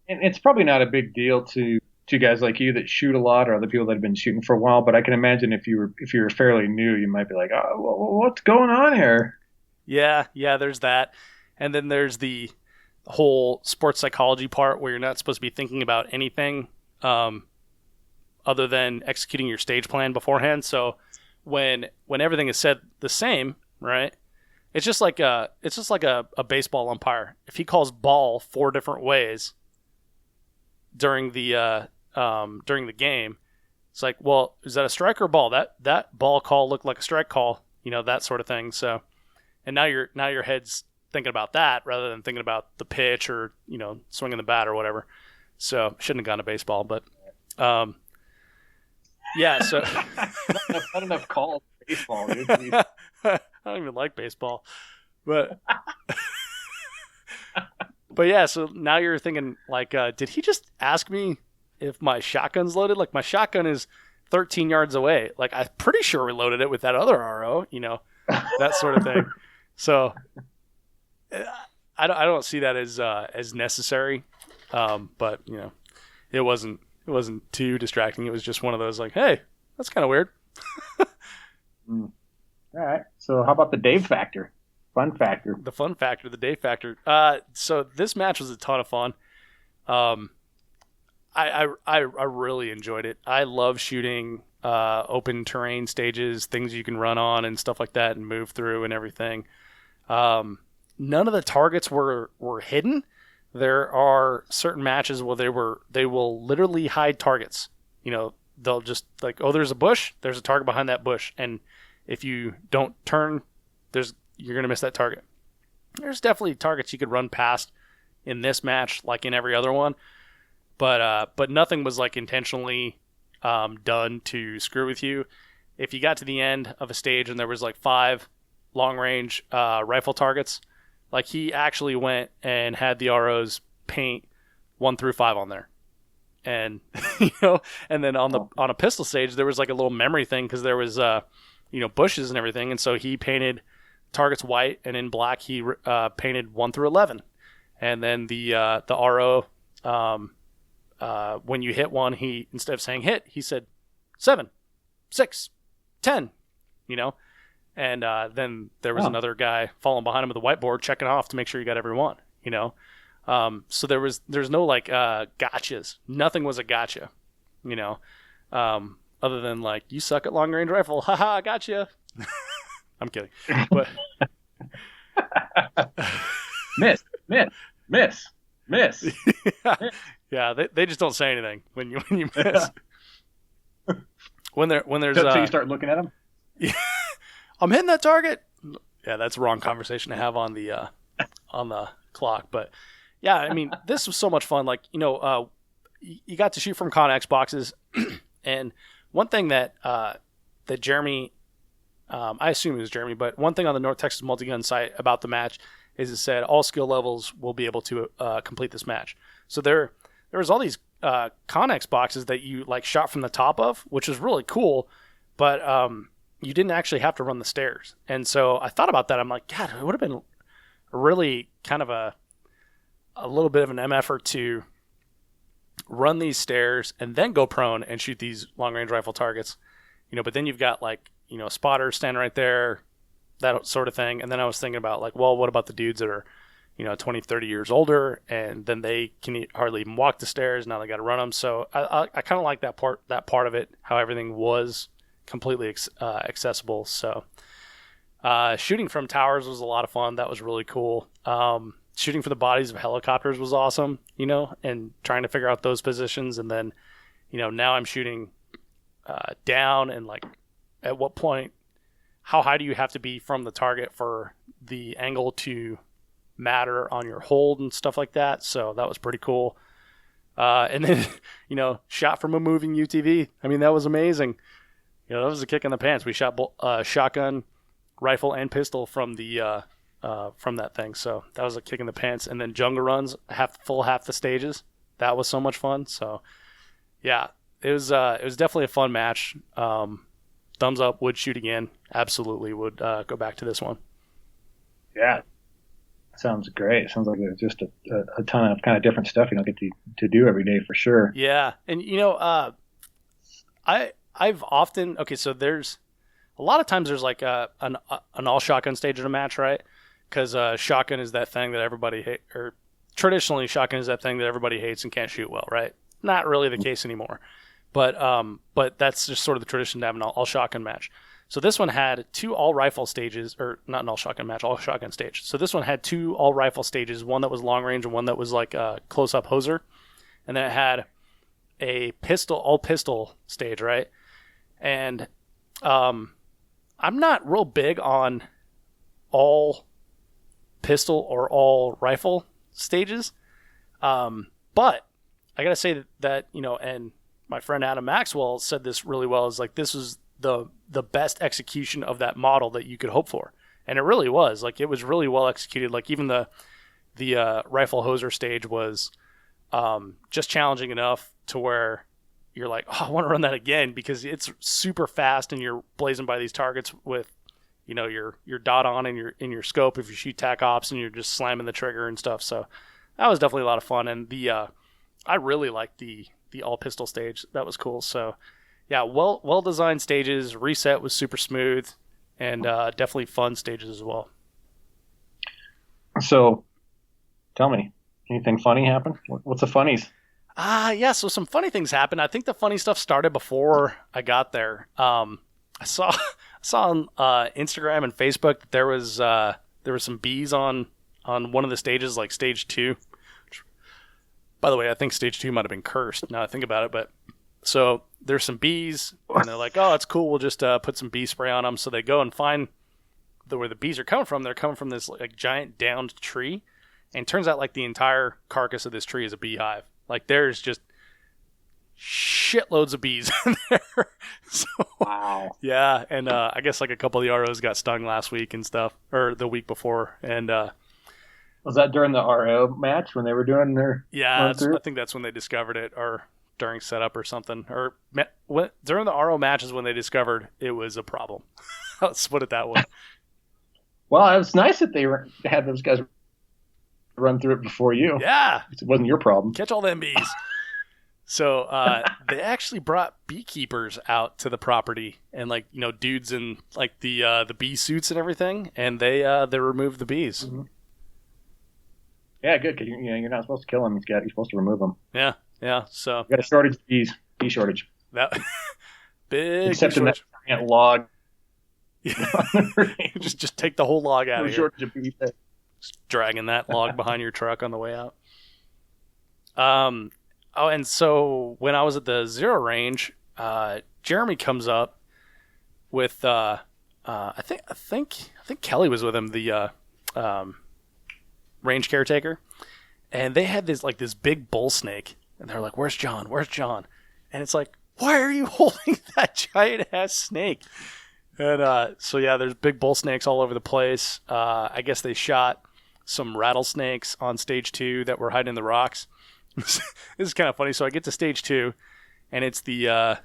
And it's probably not a big deal to guys like you that shoot a lot or other people that have been shooting for a while, but I can imagine if you were fairly new, you might be like, oh, what's going on here? Yeah, there's that. And then there's the whole sports psychology part where you're not supposed to be thinking about anything other than executing your stage plan beforehand. So when everything is said the same, right? It's just like a baseball umpire. If he calls ball 4 different ways during the game, it's like, well, is that a strike or a ball? That ball call looked like a strike call, that sort of thing. So, and now your head's thinking about that rather than thinking about the pitch or swinging the bat or whatever. So shouldn't have gone to baseball, but yeah. So not enough calls for baseball. I don't even like baseball, but but yeah. So now you're thinking like, did he just ask me if my shotgun's loaded? Like my shotgun is 13 yards away. Like I'm pretty sure we loaded it with that other RO. That sort of thing. So I don't see that as necessary. But it wasn't too distracting. It was just one of those like, hey, that's kind of weird. All right. So how about the Dave factor? Fun factor. The fun factor, the Dave factor. So this match was a ton of fun. I really enjoyed it. I love shooting open terrain stages, things you can run on and stuff like that and move through and everything. None of the targets were hidden. There are certain matches where they will literally hide targets. They'll just like, oh, there's a bush, there's a target behind that bush, and if you don't turn, you're gonna miss that target. There's definitely targets you could run past in this match, like in every other one, but nothing was like intentionally done to screw with you. If you got to the end of a stage and there was like 5 long range rifle targets, like he actually went and had the ROs paint 1 through 5 on there. And and then on a pistol stage there was like a little memory thing because there was bushes and everything, and so he painted targets white, and in black he painted 1 through 11. And then the RO when you hit one, he, instead of saying hit, he said 7, 6, 10, and then there was another guy following behind him with a whiteboard checking off to make sure you got every one. So there's no like gotchas. Nothing was a gotcha, other than like, you suck at long range rifle. Haha, gotcha. I'm kidding. But miss. Yeah, they just don't say anything when you miss. When there's so you start looking at them. Yeah, I'm hitting that target. Yeah, that's the wrong conversation to have on the clock. But yeah, I mean, this was so much fun. Like, you got to shoot from Connex boxes, and one thing that Jeremy, I assume it was Jeremy, but one thing on the North Texas Multigun site about the match is it said all skill levels will be able to complete this match. So there was all these Connex boxes that you like shot from the top of, which was really cool, but you didn't actually have to run the stairs. And so I thought about that. I'm like, God, it would have been really kind of a little bit of an effort to run these stairs and then go prone and shoot these long range rifle targets, but then you've got like, spotters standing right there, that sort of thing. And then I was thinking about like, well, what about the dudes that are, 20, 30 years older, and then they can hardly even walk the stairs. Now they got to run them. So I kind of like that part of it, how everything was completely accessible. So shooting from towers was a lot of fun. That was really cool. Shooting for the bodies of helicopters was awesome, and trying to figure out those positions. And then, now I'm shooting down, and like, at what point, how high do you have to be from the target for the angle to matter on your hold and stuff like that. So that was pretty cool. And then, shot from a moving UTV. I mean, that was amazing. That was a kick in the pants. We shot shotgun, rifle, and pistol from the from that thing. So that was a kick in the pants. And then jungle runs, half the stages. That was so much fun. So yeah, it was definitely a fun match. Thumbs up, would shoot again. Absolutely would go back to this one. Yeah. Sounds great. Sounds like there's just a ton of kind of different stuff you don't get to do every day for sure. Yeah. And, I've often, okay, so there's a lot of times there's like an all shotgun stage in a match, right? Because shotgun is that thing that everybody hates, or traditionally shotgun is that thing that everybody hates and can't shoot well, right? Not really the case anymore. But that's just sort of the tradition to have an all shotgun match. So this one had 2 all rifle stages, or not an all shotgun match, all shotgun stage. So this one had 2 all rifle stages, one that was long range and one that was like a close up hoser. And then it had a all pistol stage, right? And I'm not real big on all pistol or all rifle stages. But I got to say that, and my friend Adam Maxwell said this really well, is like, this is the best execution of that model that you could hope for. And it really was. Like, it was really well executed. Like, even the rifle hoser stage was just challenging enough to where you're like, oh, I want to run that again, because it's super fast and you're blazing by these targets with, your dot on and your scope if you shoot tac ops, and you're just slamming the trigger and stuff. So that was definitely a lot of fun. And I really liked the all pistol stage. That was cool. So yeah, well designed stages. Reset was super smooth, and definitely fun stages as well. So, tell me, anything funny happen? What's the funnies? Yeah. So some funny things happened. I think the funny stuff started before I got there. I saw on Instagram and Facebook that there was some bees on one of the stages, like stage 2. By the way, I think stage 2 might have been cursed now I think about it, but so there's some bees, and they're like, oh, it's cool, we'll just put some bee spray on them. So they go and find where the bees are coming from. They're coming from this like giant downed tree, and it turns out like the entire carcass of this tree is a beehive. Like, there's just shitloads of bees in there. So, wow. Yeah, and I guess like a couple of the ROs got stung last week and stuff, or the week before, and was that during the RO match when they were doing their I think that's when they discovered it, or during setup or something, or during the RO matches when they discovered it was a problem. Let's put it that way. Well, it was nice that they had those guys run through it before you. Yeah, it wasn't your problem. Catch all them bees. So they actually brought beekeepers out to the property, and like dudes in like the bee suits and everything, and they removed the bees. Mm-hmm. Yeah, good, because you're not supposed to kill them. You're supposed to remove them. Yeah. So you got a shortage of bees. Bee shortage. That big. Except in that giant log. just take the whole log out of here. Shortage of bees. Just dragging that log behind your truck on the way out. Oh, and so when I was at the Zero range, Jeremy comes up with I think Kelly was with him, the range caretaker, and they had this big bull snake, and they're like, "Where's John? Where's John?" And it's like, "Why are you holding that giant ass snake?" And so yeah, there's big bull snakes all over the place. I guess they shot some rattlesnakes on stage 2 that were hiding in the rocks. This is kind of funny. So I get to stage 2, and it's the I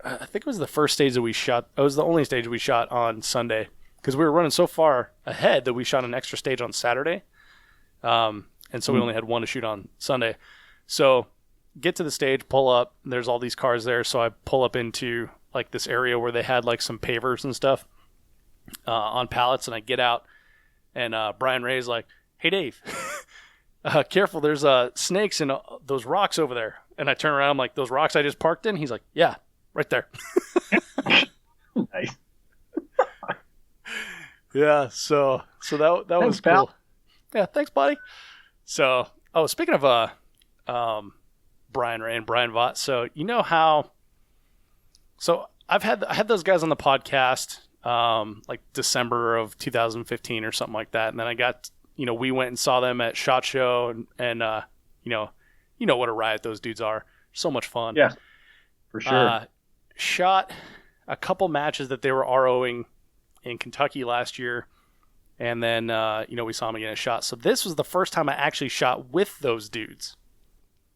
think it was the first stage that we shot. It was the only stage we shot on Sunday, because we were running so far ahead that we shot an extra stage on Saturday. And so we only had one to shoot on Sunday. So get to the stage, pull up, and there's all these cars there. So I pull up into like this area where they had like some pavers and stuff on pallets, and I get out, and Brian Ray's like, "Hey Dave, careful, there's snakes in those rocks over there." And I turn around, I'm like, "Those rocks I just parked in?" He's like, "Yeah, right there." Nice. Yeah, so that Thanks, was pal. cool. Yeah, thanks, buddy. So, speaking of Brian Ray and Brian Vaught, so you know how? So I had those guys on the podcast like December of 2015 or something like that, and then I got we went and saw them at SHOT Show, and you know what a riot those dudes are. So much fun. Yeah, for sure. Shot a couple matches that they were ROing in Kentucky last year, and then we saw them again at SHOT. So this was the first time I actually shot with those dudes.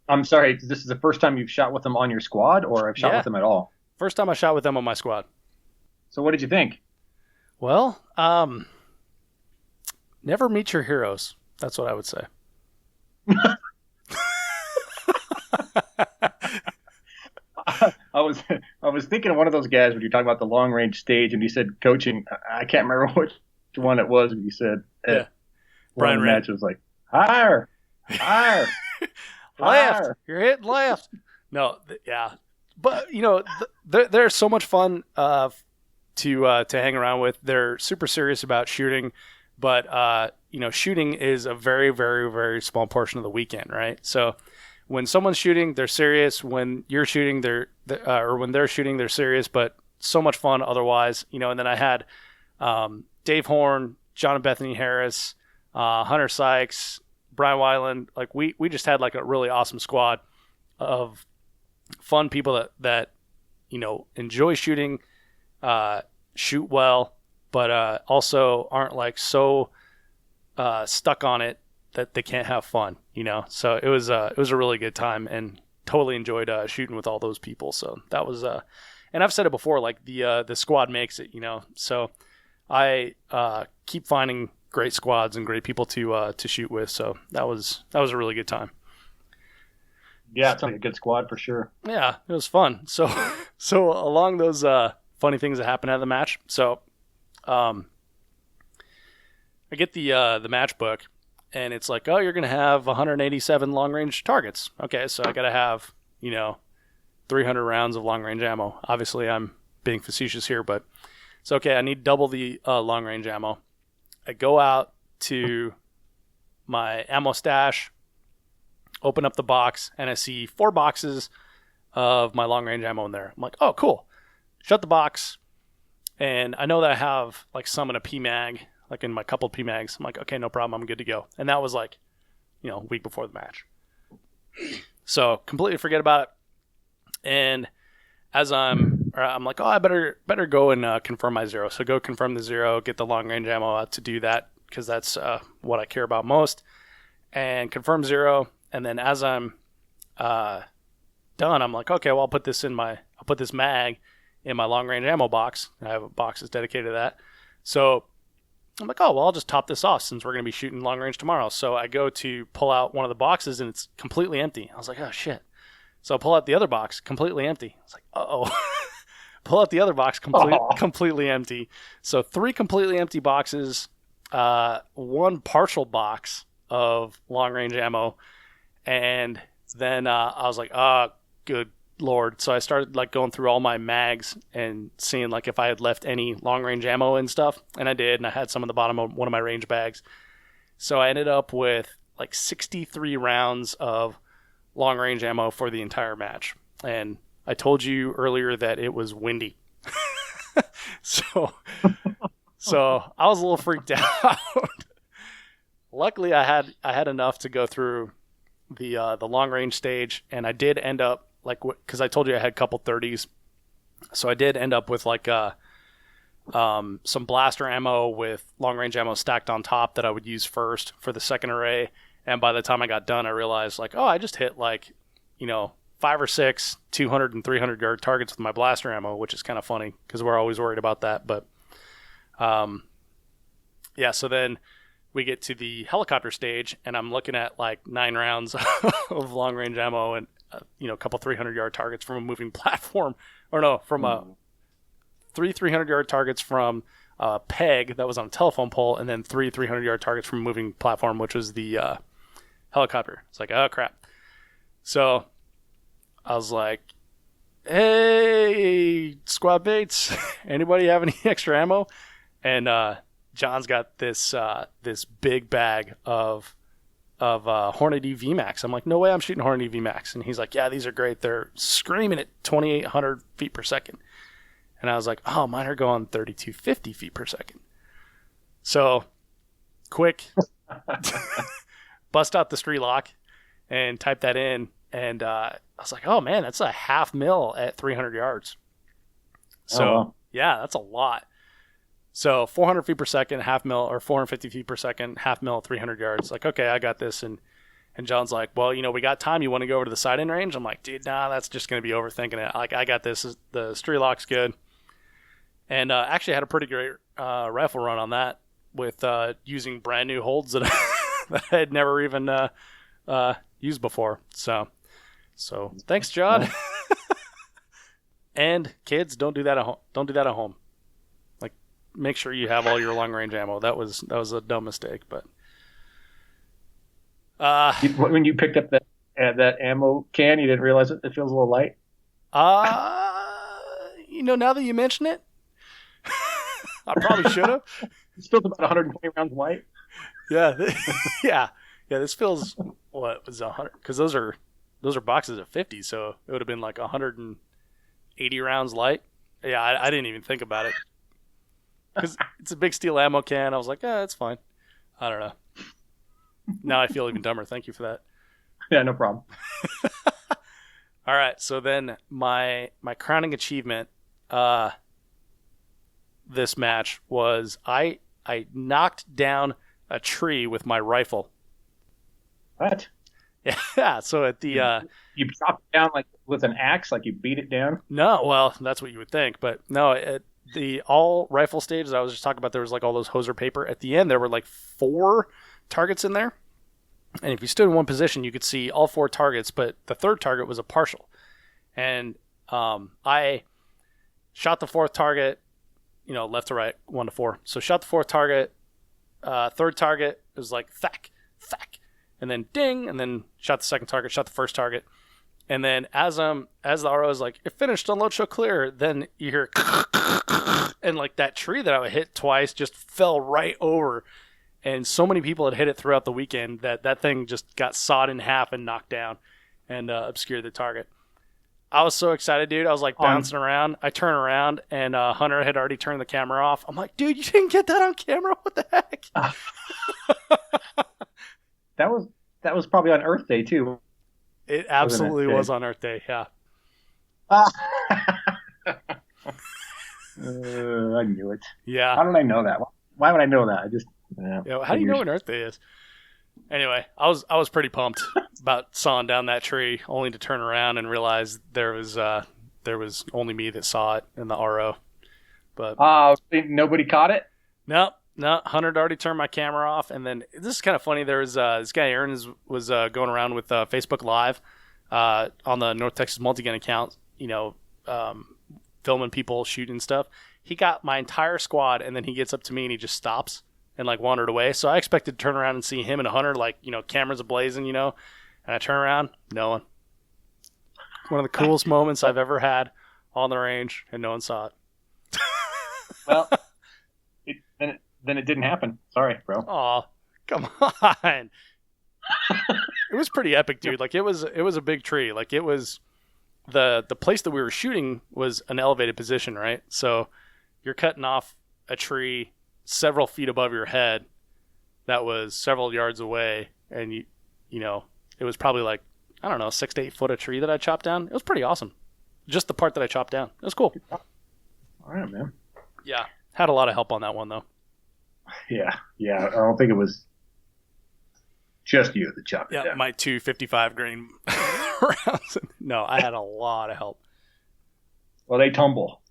I'm sorry, this is the first time you've shot with them on your squad, or have shot Yeah. with them at all? First time I shot with them on my squad. So what did you think? Well, never meet your heroes. That's what I would say. I was thinking of one of those guys when you're talking about the long range stage, and you said coaching. I can't remember which one it was. But you said Yeah. Brian Rand. match was like higher, higher, Left. higher. You're hitting left. No, yeah, but they're so much fun to hang around with. They're super serious about shooting, but shooting is a very, very, very small portion of the weekend, right? So when someone's shooting, they're serious. When you're shooting, or when they're shooting, they're serious. But so much fun otherwise, And then I had Dave Horn, John and Bethany Harris, Hunter Sykes, Brian Weiland. Like we just had like a really awesome squad of fun people that enjoy shooting, shoot well, but also aren't like so stuck on it that they can't have fun, So it was a really good time, and totally enjoyed shooting with all those people. So that was and I've said it before, like the squad makes it, So I keep finding great squads and great people to shoot with. So that was a really good time. Yeah, it's like a good squad for sure. Yeah, it was fun. So along those funny things that happened at the match. So I get the match book, and it's like, oh, you're going to have 187 long-range targets. Okay, so I got to have, 300 rounds of long-range ammo. Obviously, I'm being facetious here, but it's okay. I need double the long-range ammo. I go out to my ammo stash, open up the box, and I see 4 boxes of my long-range ammo in there. I'm like, oh, cool. Shut the box, and I know that I have like some in a PMag, like in my coupled PMags. I'm like, okay, no problem. I'm good to go. And that was like, a week before the match. So completely forget about it. And as I'm like, oh, I better go and confirm my zero. So go confirm the zero, get the long range ammo out to do that, because that's what I care about most. And confirm zero. And then as I'm done, I'm like, okay, well, I'll put this mag in my long range ammo box. I have a box that's dedicated to that. So I'm like, oh, well, I'll just top this off since we're going to be shooting long range tomorrow. So I go to pull out one of the boxes, and it's completely empty. I was like, oh, shit. So I pull out the other box, completely empty. I was like, uh-oh. Pull out the other box, completely empty. So 3 completely empty boxes, 1 partial box of long range ammo. And then I was like, oh, good Lord. So I started like going through all my mags and seeing like if I had left any long range ammo and stuff. And I did. And I had some in the bottom of one of my range bags. So I ended up with like 63 rounds of long range ammo for the entire match. And I told you earlier that it was windy. so I was a little freaked out. Luckily I had enough to go through the long range stage, and I did end up like, because I told you I had a couple 30s, so I did end up with like some blaster ammo with long range ammo stacked on top that I would use first for the second array. And by the time I got done, I realized like, oh, I just hit like 5 or 6 200 and 300 yard targets with my blaster ammo, which is kind of funny because we're always worried about that. But yeah, so then we get to the helicopter stage, and I'm looking at like 9 rounds of long range ammo and a couple 300 yard targets from a moving platform, or no, from 3 300 yard targets from a peg that was on a telephone pole, and then 3 300 yard targets from a moving platform, which was the helicopter. It's like, oh crap. So I was like, hey, squad mates, anybody have any extra ammo? And John's got this big bag of Hornady VMAX. I'm like, no way I'm shooting Hornady VMAX. And he's like, yeah, these are great. They're screaming at 2,800 feet per second. And I was like, oh, mine are going 3,250 feet per second. So quick, bust out the street lock and type that in. And I was like, oh, man, that's a 0.5 mil at 300 yards. So, yeah, that's a lot. So 400 feet per second, 0.5 mil, or 450 feet per second, 0.5 mil, 300 yards. Like, okay, I got this. And And John's like, well, we got time. You want to go over to the sight-in range? I'm like, dude, nah, that's just going to be overthinking it. Like, I got this. The street lock's good. And actually had a pretty great rifle run on that with using brand new holds that that I had never even used before. So thanks, John. And kids, don't do that at home. Don't do that at home. Like, make sure you have all your long range ammo. That was a dumb mistake, but. When you picked up that ammo can, you didn't realize it feels a little light? Now that you mention it, I probably should have. It feels about 120 rounds light. Yeah. Yeah. This feels, what was 100? Because those are boxes of 50, so it would have been like 180 rounds light. Yeah, I didn't even think about it. Because it's a big steel ammo can. I was like, yeah, that's fine. I don't know. Now I feel even dumber. Thank you for that. Yeah, no problem. All right, so then my crowning achievement this match was I knocked down a tree with my rifle. What? Yeah, so at the you chopped it down like with an axe, like you beat it down? No, well, that's what you would think, but no, at the all rifle stage I was just talking about, there was like all those hoser paper. At the end there were like 4 targets in there. And if you stood in one position, you could see all 4 targets, but the third target was a partial. And I shot the 4th target, left to right, 1 to 4. So shot the 4th target, third target, it was like thack, thack, and then ding, and then shot the 2nd target, shot the 1st target. And then as the RO is like, it finished, unload, show clear, then you hear and like that tree that I hit twice just fell right over. And so many people had hit it throughout the weekend that thing just got sawed in half and knocked down and obscured the target. I was so excited, dude. I was like bouncing around. I turn around and Hunter had already turned the camera off. I'm like, dude, you didn't get that on camera? What the heck? That was probably on Earth Day too. It absolutely was on Earth Day, yeah. I knew it. Yeah. How did I know that? Why would I know that? I just... how do you know when Earth Day is? Anyway, I was pretty pumped about sawing down that tree, only to turn around and realize there was only me that saw it in the RO. But nobody caught it? No, Hunter had already turned my camera off, and then this is kind of funny. There was this guy Aaron was going around with Facebook Live on the North Texas Multigun account, filming people shooting stuff. He got my entire squad, and then he gets up to me and he just stops and like wandered away. So I expected to turn around and see him and Hunter, like, cameras ablazing, and I turn around, no one. One of the coolest moments I've ever had on the range, and no one saw it. Well, then it didn't happen. Sorry, bro. Aw, come on. It was pretty epic, dude. Like, it was a big tree. Like, it was the place that we were shooting was an elevated position, right? So you're cutting off a tree several feet above your head that was several yards away, and it was probably like, I don't know, 6 to 8 foot of tree that I chopped down. It was pretty awesome. Just the part that I chopped down. It was cool. All right, man. Yeah. Had a lot of help on that one, though. Yeah. I don't think it was just you that chopped it down. Yeah, my 2 55 grain rounds. No, I had a lot of help. Well, they tumble.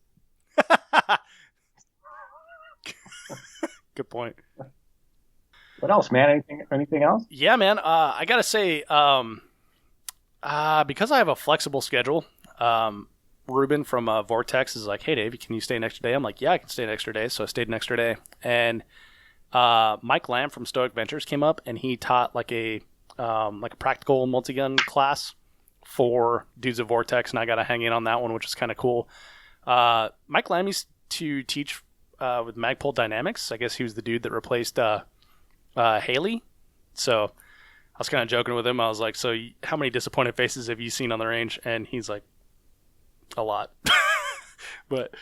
Good point. What else, man? Anything else? Yeah, man. I gotta say, because I have a flexible schedule, Ruben from Vortex is like, "Hey, Dave, can you stay an extra day?" I'm like, "Yeah, I can stay an extra day." So I stayed an extra day, and Mike Lamb from Stoic Ventures came up, and he taught like a practical multi-gun class for dudes at Vortex, and I got to hang in on that one, which is kind of cool. Mike Lamb used to teach with Magpul Dynamics. I guess he was the dude that replaced Haley. So I was kind of joking with him. I was like, "So how many disappointed faces have you seen on the range?" And he's like, "A lot." But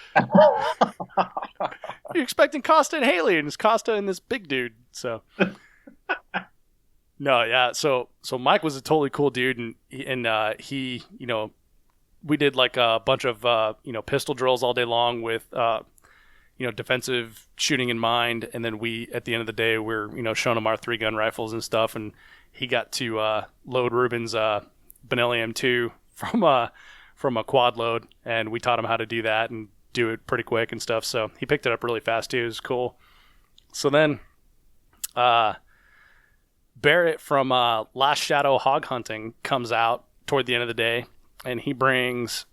you're expecting Costa and Haley, and it's Costa and this big dude. So no, yeah. So Mike was a totally cool dude, and he we did like a bunch of pistol drills all day long with defensive shooting in mind, and then we at the end of the day we're showing them our 3-gun rifles and stuff, and he got to load Ruben's Benelli M2 from a quad load, and we taught him how to do that and do it pretty quick and stuff. So he picked it up really fast too. It was cool. So then Barrett from Last Shadow Hog Hunting comes out toward the end of the day, and he brings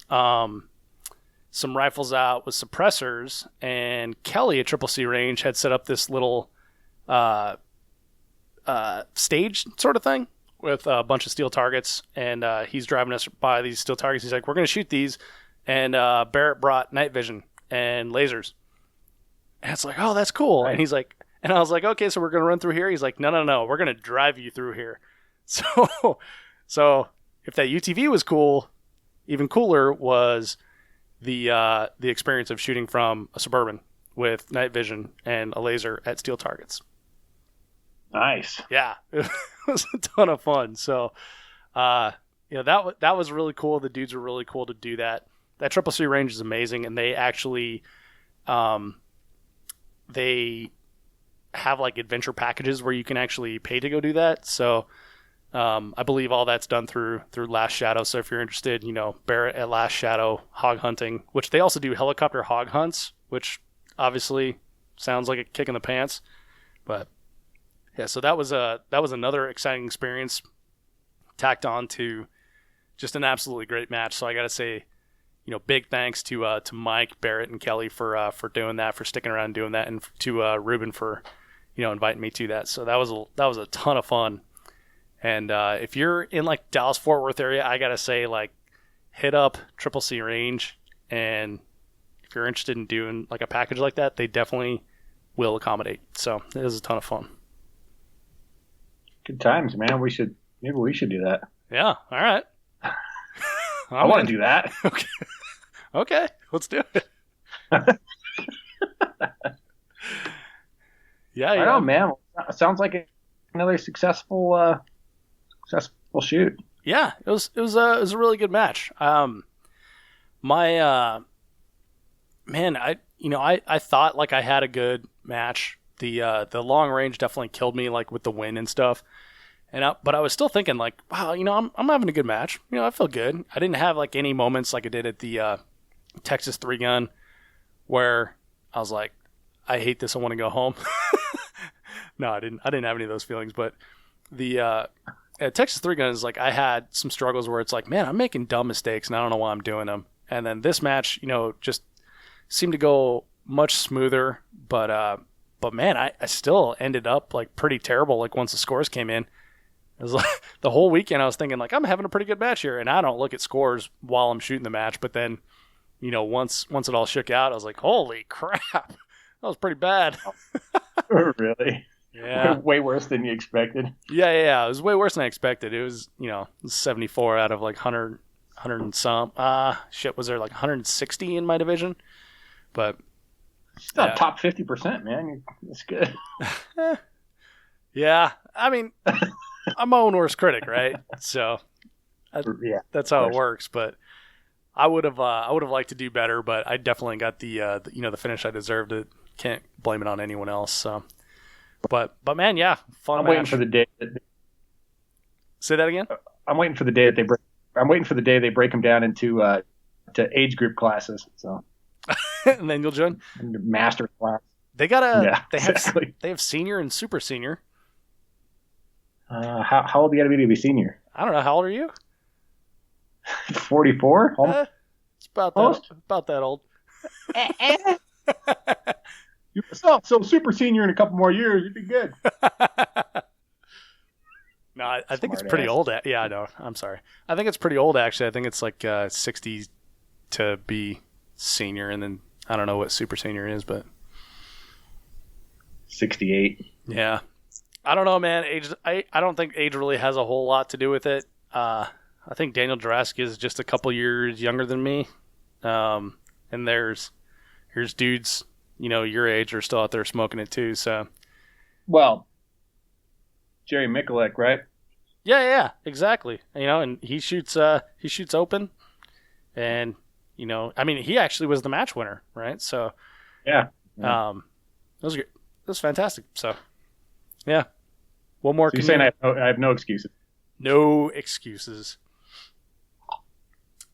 some rifles out with suppressors, and Kelly at Triple C Range had set up this little stage sort of thing with a bunch of steel targets, and he's driving us by these steel targets. He's like, we're going to shoot these, and Barrett brought night vision and if it's like, oh, that's cool. Right. And he's like, and I was like, okay, so we're going to run through here? He's like, no, we're going to drive you through here. So if that UTV was cool, even cooler was the experience of shooting from a Suburban with night vision and a laser at steel targets. Nice. Yeah, it was a ton of fun. So, that was really cool. The dudes were really cool to do that. That Triple C range is amazing, and they actually, they have like adventure packages where you can actually pay to go do that. So, I believe all that's done through Last Shadow. So if you're interested, Barrett at Last Shadow Hog Hunting, which they also do helicopter hog hunts, which obviously sounds like a kick in the pants, but yeah. So that was another exciting experience tacked on to just an absolutely great match. So I got to say, big thanks to Mike, Barrett, and Kelly for doing that, for sticking around and doing that, and to Ruben for inviting me to that. So that was a ton of fun. And if you're in like Dallas Fort Worth area, I gotta say, like, hit up Triple C Range, and if you're interested in doing like a package like that, they definitely will accommodate. So it was a ton of fun. Good times, man. Maybe we should do that. Yeah. All right. I want to do that. Okay. Let's do it. Yeah. I know, man. It sounds like another successful shoot. Yeah, it was a really good match. I thought like I had a good match. The long range definitely killed me, like with the wind and stuff. But I was still thinking like, wow, I'm having a good match. I feel good. I didn't have like any moments like I did at the Texas 3-gun where I was like, I hate this. I want to go home. No, I didn't have any of those feelings. But the Texas 3-gun is like, I had some struggles where it's like, man, I'm making dumb mistakes and I don't know why I'm doing them. And then this match, just seemed to go much smoother. But man, I still ended up like pretty terrible. Like once the scores came in, it was like the whole weekend I was thinking like, I'm having a pretty good match here. And I don't look at scores while I'm shooting the match. But then, once it all shook out, I was like, holy crap, that was pretty bad. Really? Yeah. Way worse than you expected. Yeah. It was way worse than I expected. It was, 74 out of like 100 and some. Was there like 160 in my division? But still top 50%, man. That's good. Yeah. I mean, I'm my own worst critic, right? So that's how it works. But I would have liked to do better, but I definitely got the finish I deserved. It can't blame it on anyone else. So. But man, yeah, fun. I'm waiting for the day. Say that again. I'm waiting for the day that they break. I'm waiting for the day they break them down into to age group classes. So, and then you'll join master class. They got they have senior and super senior. How old do you got to be senior? I don't know. How old are you? 44. It's about that old. So super senior in a couple more years, you'd be good. No, I think it's pretty old. Yeah, I know. I'm sorry. I think it's pretty old, actually. I think it's like 60 to be senior, and then I don't know what super senior is, but 68. Yeah. I don't know, man. Age. I don't think age really has a whole lot to do with it. I think Daniel Jurassic is just a couple years younger than me. And here's dudes, your age are still out there smoking it too. So, well, Jerry Mikulek, right? Yeah, exactly. And he shoots open, and I mean, he actually was the match winner, right? So, yeah. it was fantastic. So, yeah. What more So can you're saying you... I have no excuses? No excuses.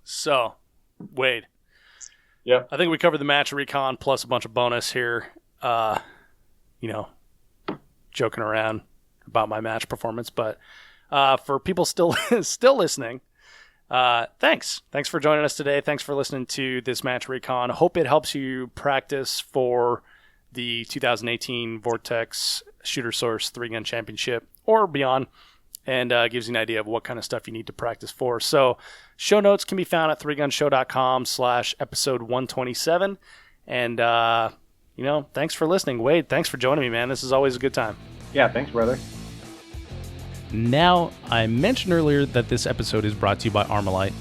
So, Wade. Yeah. I think we covered the match Recon plus a bunch of bonus here. Joking around about my match performance, but for people still listening, thanks for joining us today. Thanks for listening to this match Recon. Hope it helps you practice for the 2018 Vortex Shooter Source 3-Gun Championship or beyond, and gives you an idea of what kind of stuff you need to practice for. So show notes can be found at 3gunshow.com/episode 127. And, thanks for listening. Wade, thanks for joining me, man. This is always a good time. Yeah, thanks, brother. Now, I mentioned earlier that this episode is brought to you by Armalite.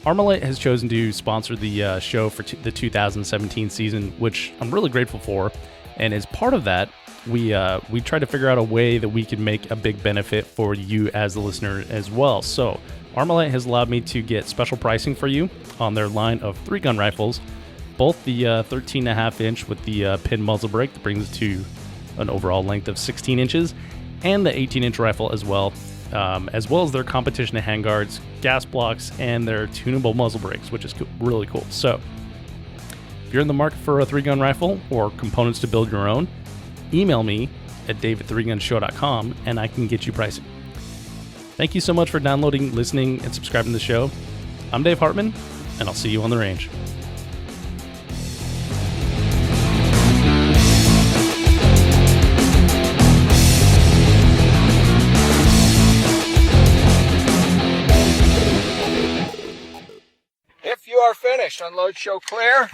Armalite has chosen to sponsor the show for the 2017 season, which I'm really grateful for. And as part of that, we tried to figure out a way that we could make a big benefit for you as the listener as well. So Armalite has allowed me to get special pricing for you on their line of 3-gun rifles, both the 13.5 inch with the pin muzzle brake that brings it to an overall length of 16 inches, and the 18-inch rifle as well as their competition handguards, gas blocks, and their tunable muzzle brakes, which is really cool. So if you're in the market for a 3-gun rifle or components to build your own, email me at dave@3gunshow.com and I can get you pricing. Thank you so much for downloading, listening, and subscribing to the show. I'm Dave Hartman, and I'll see you on the range. If you are finished, unload, show clear.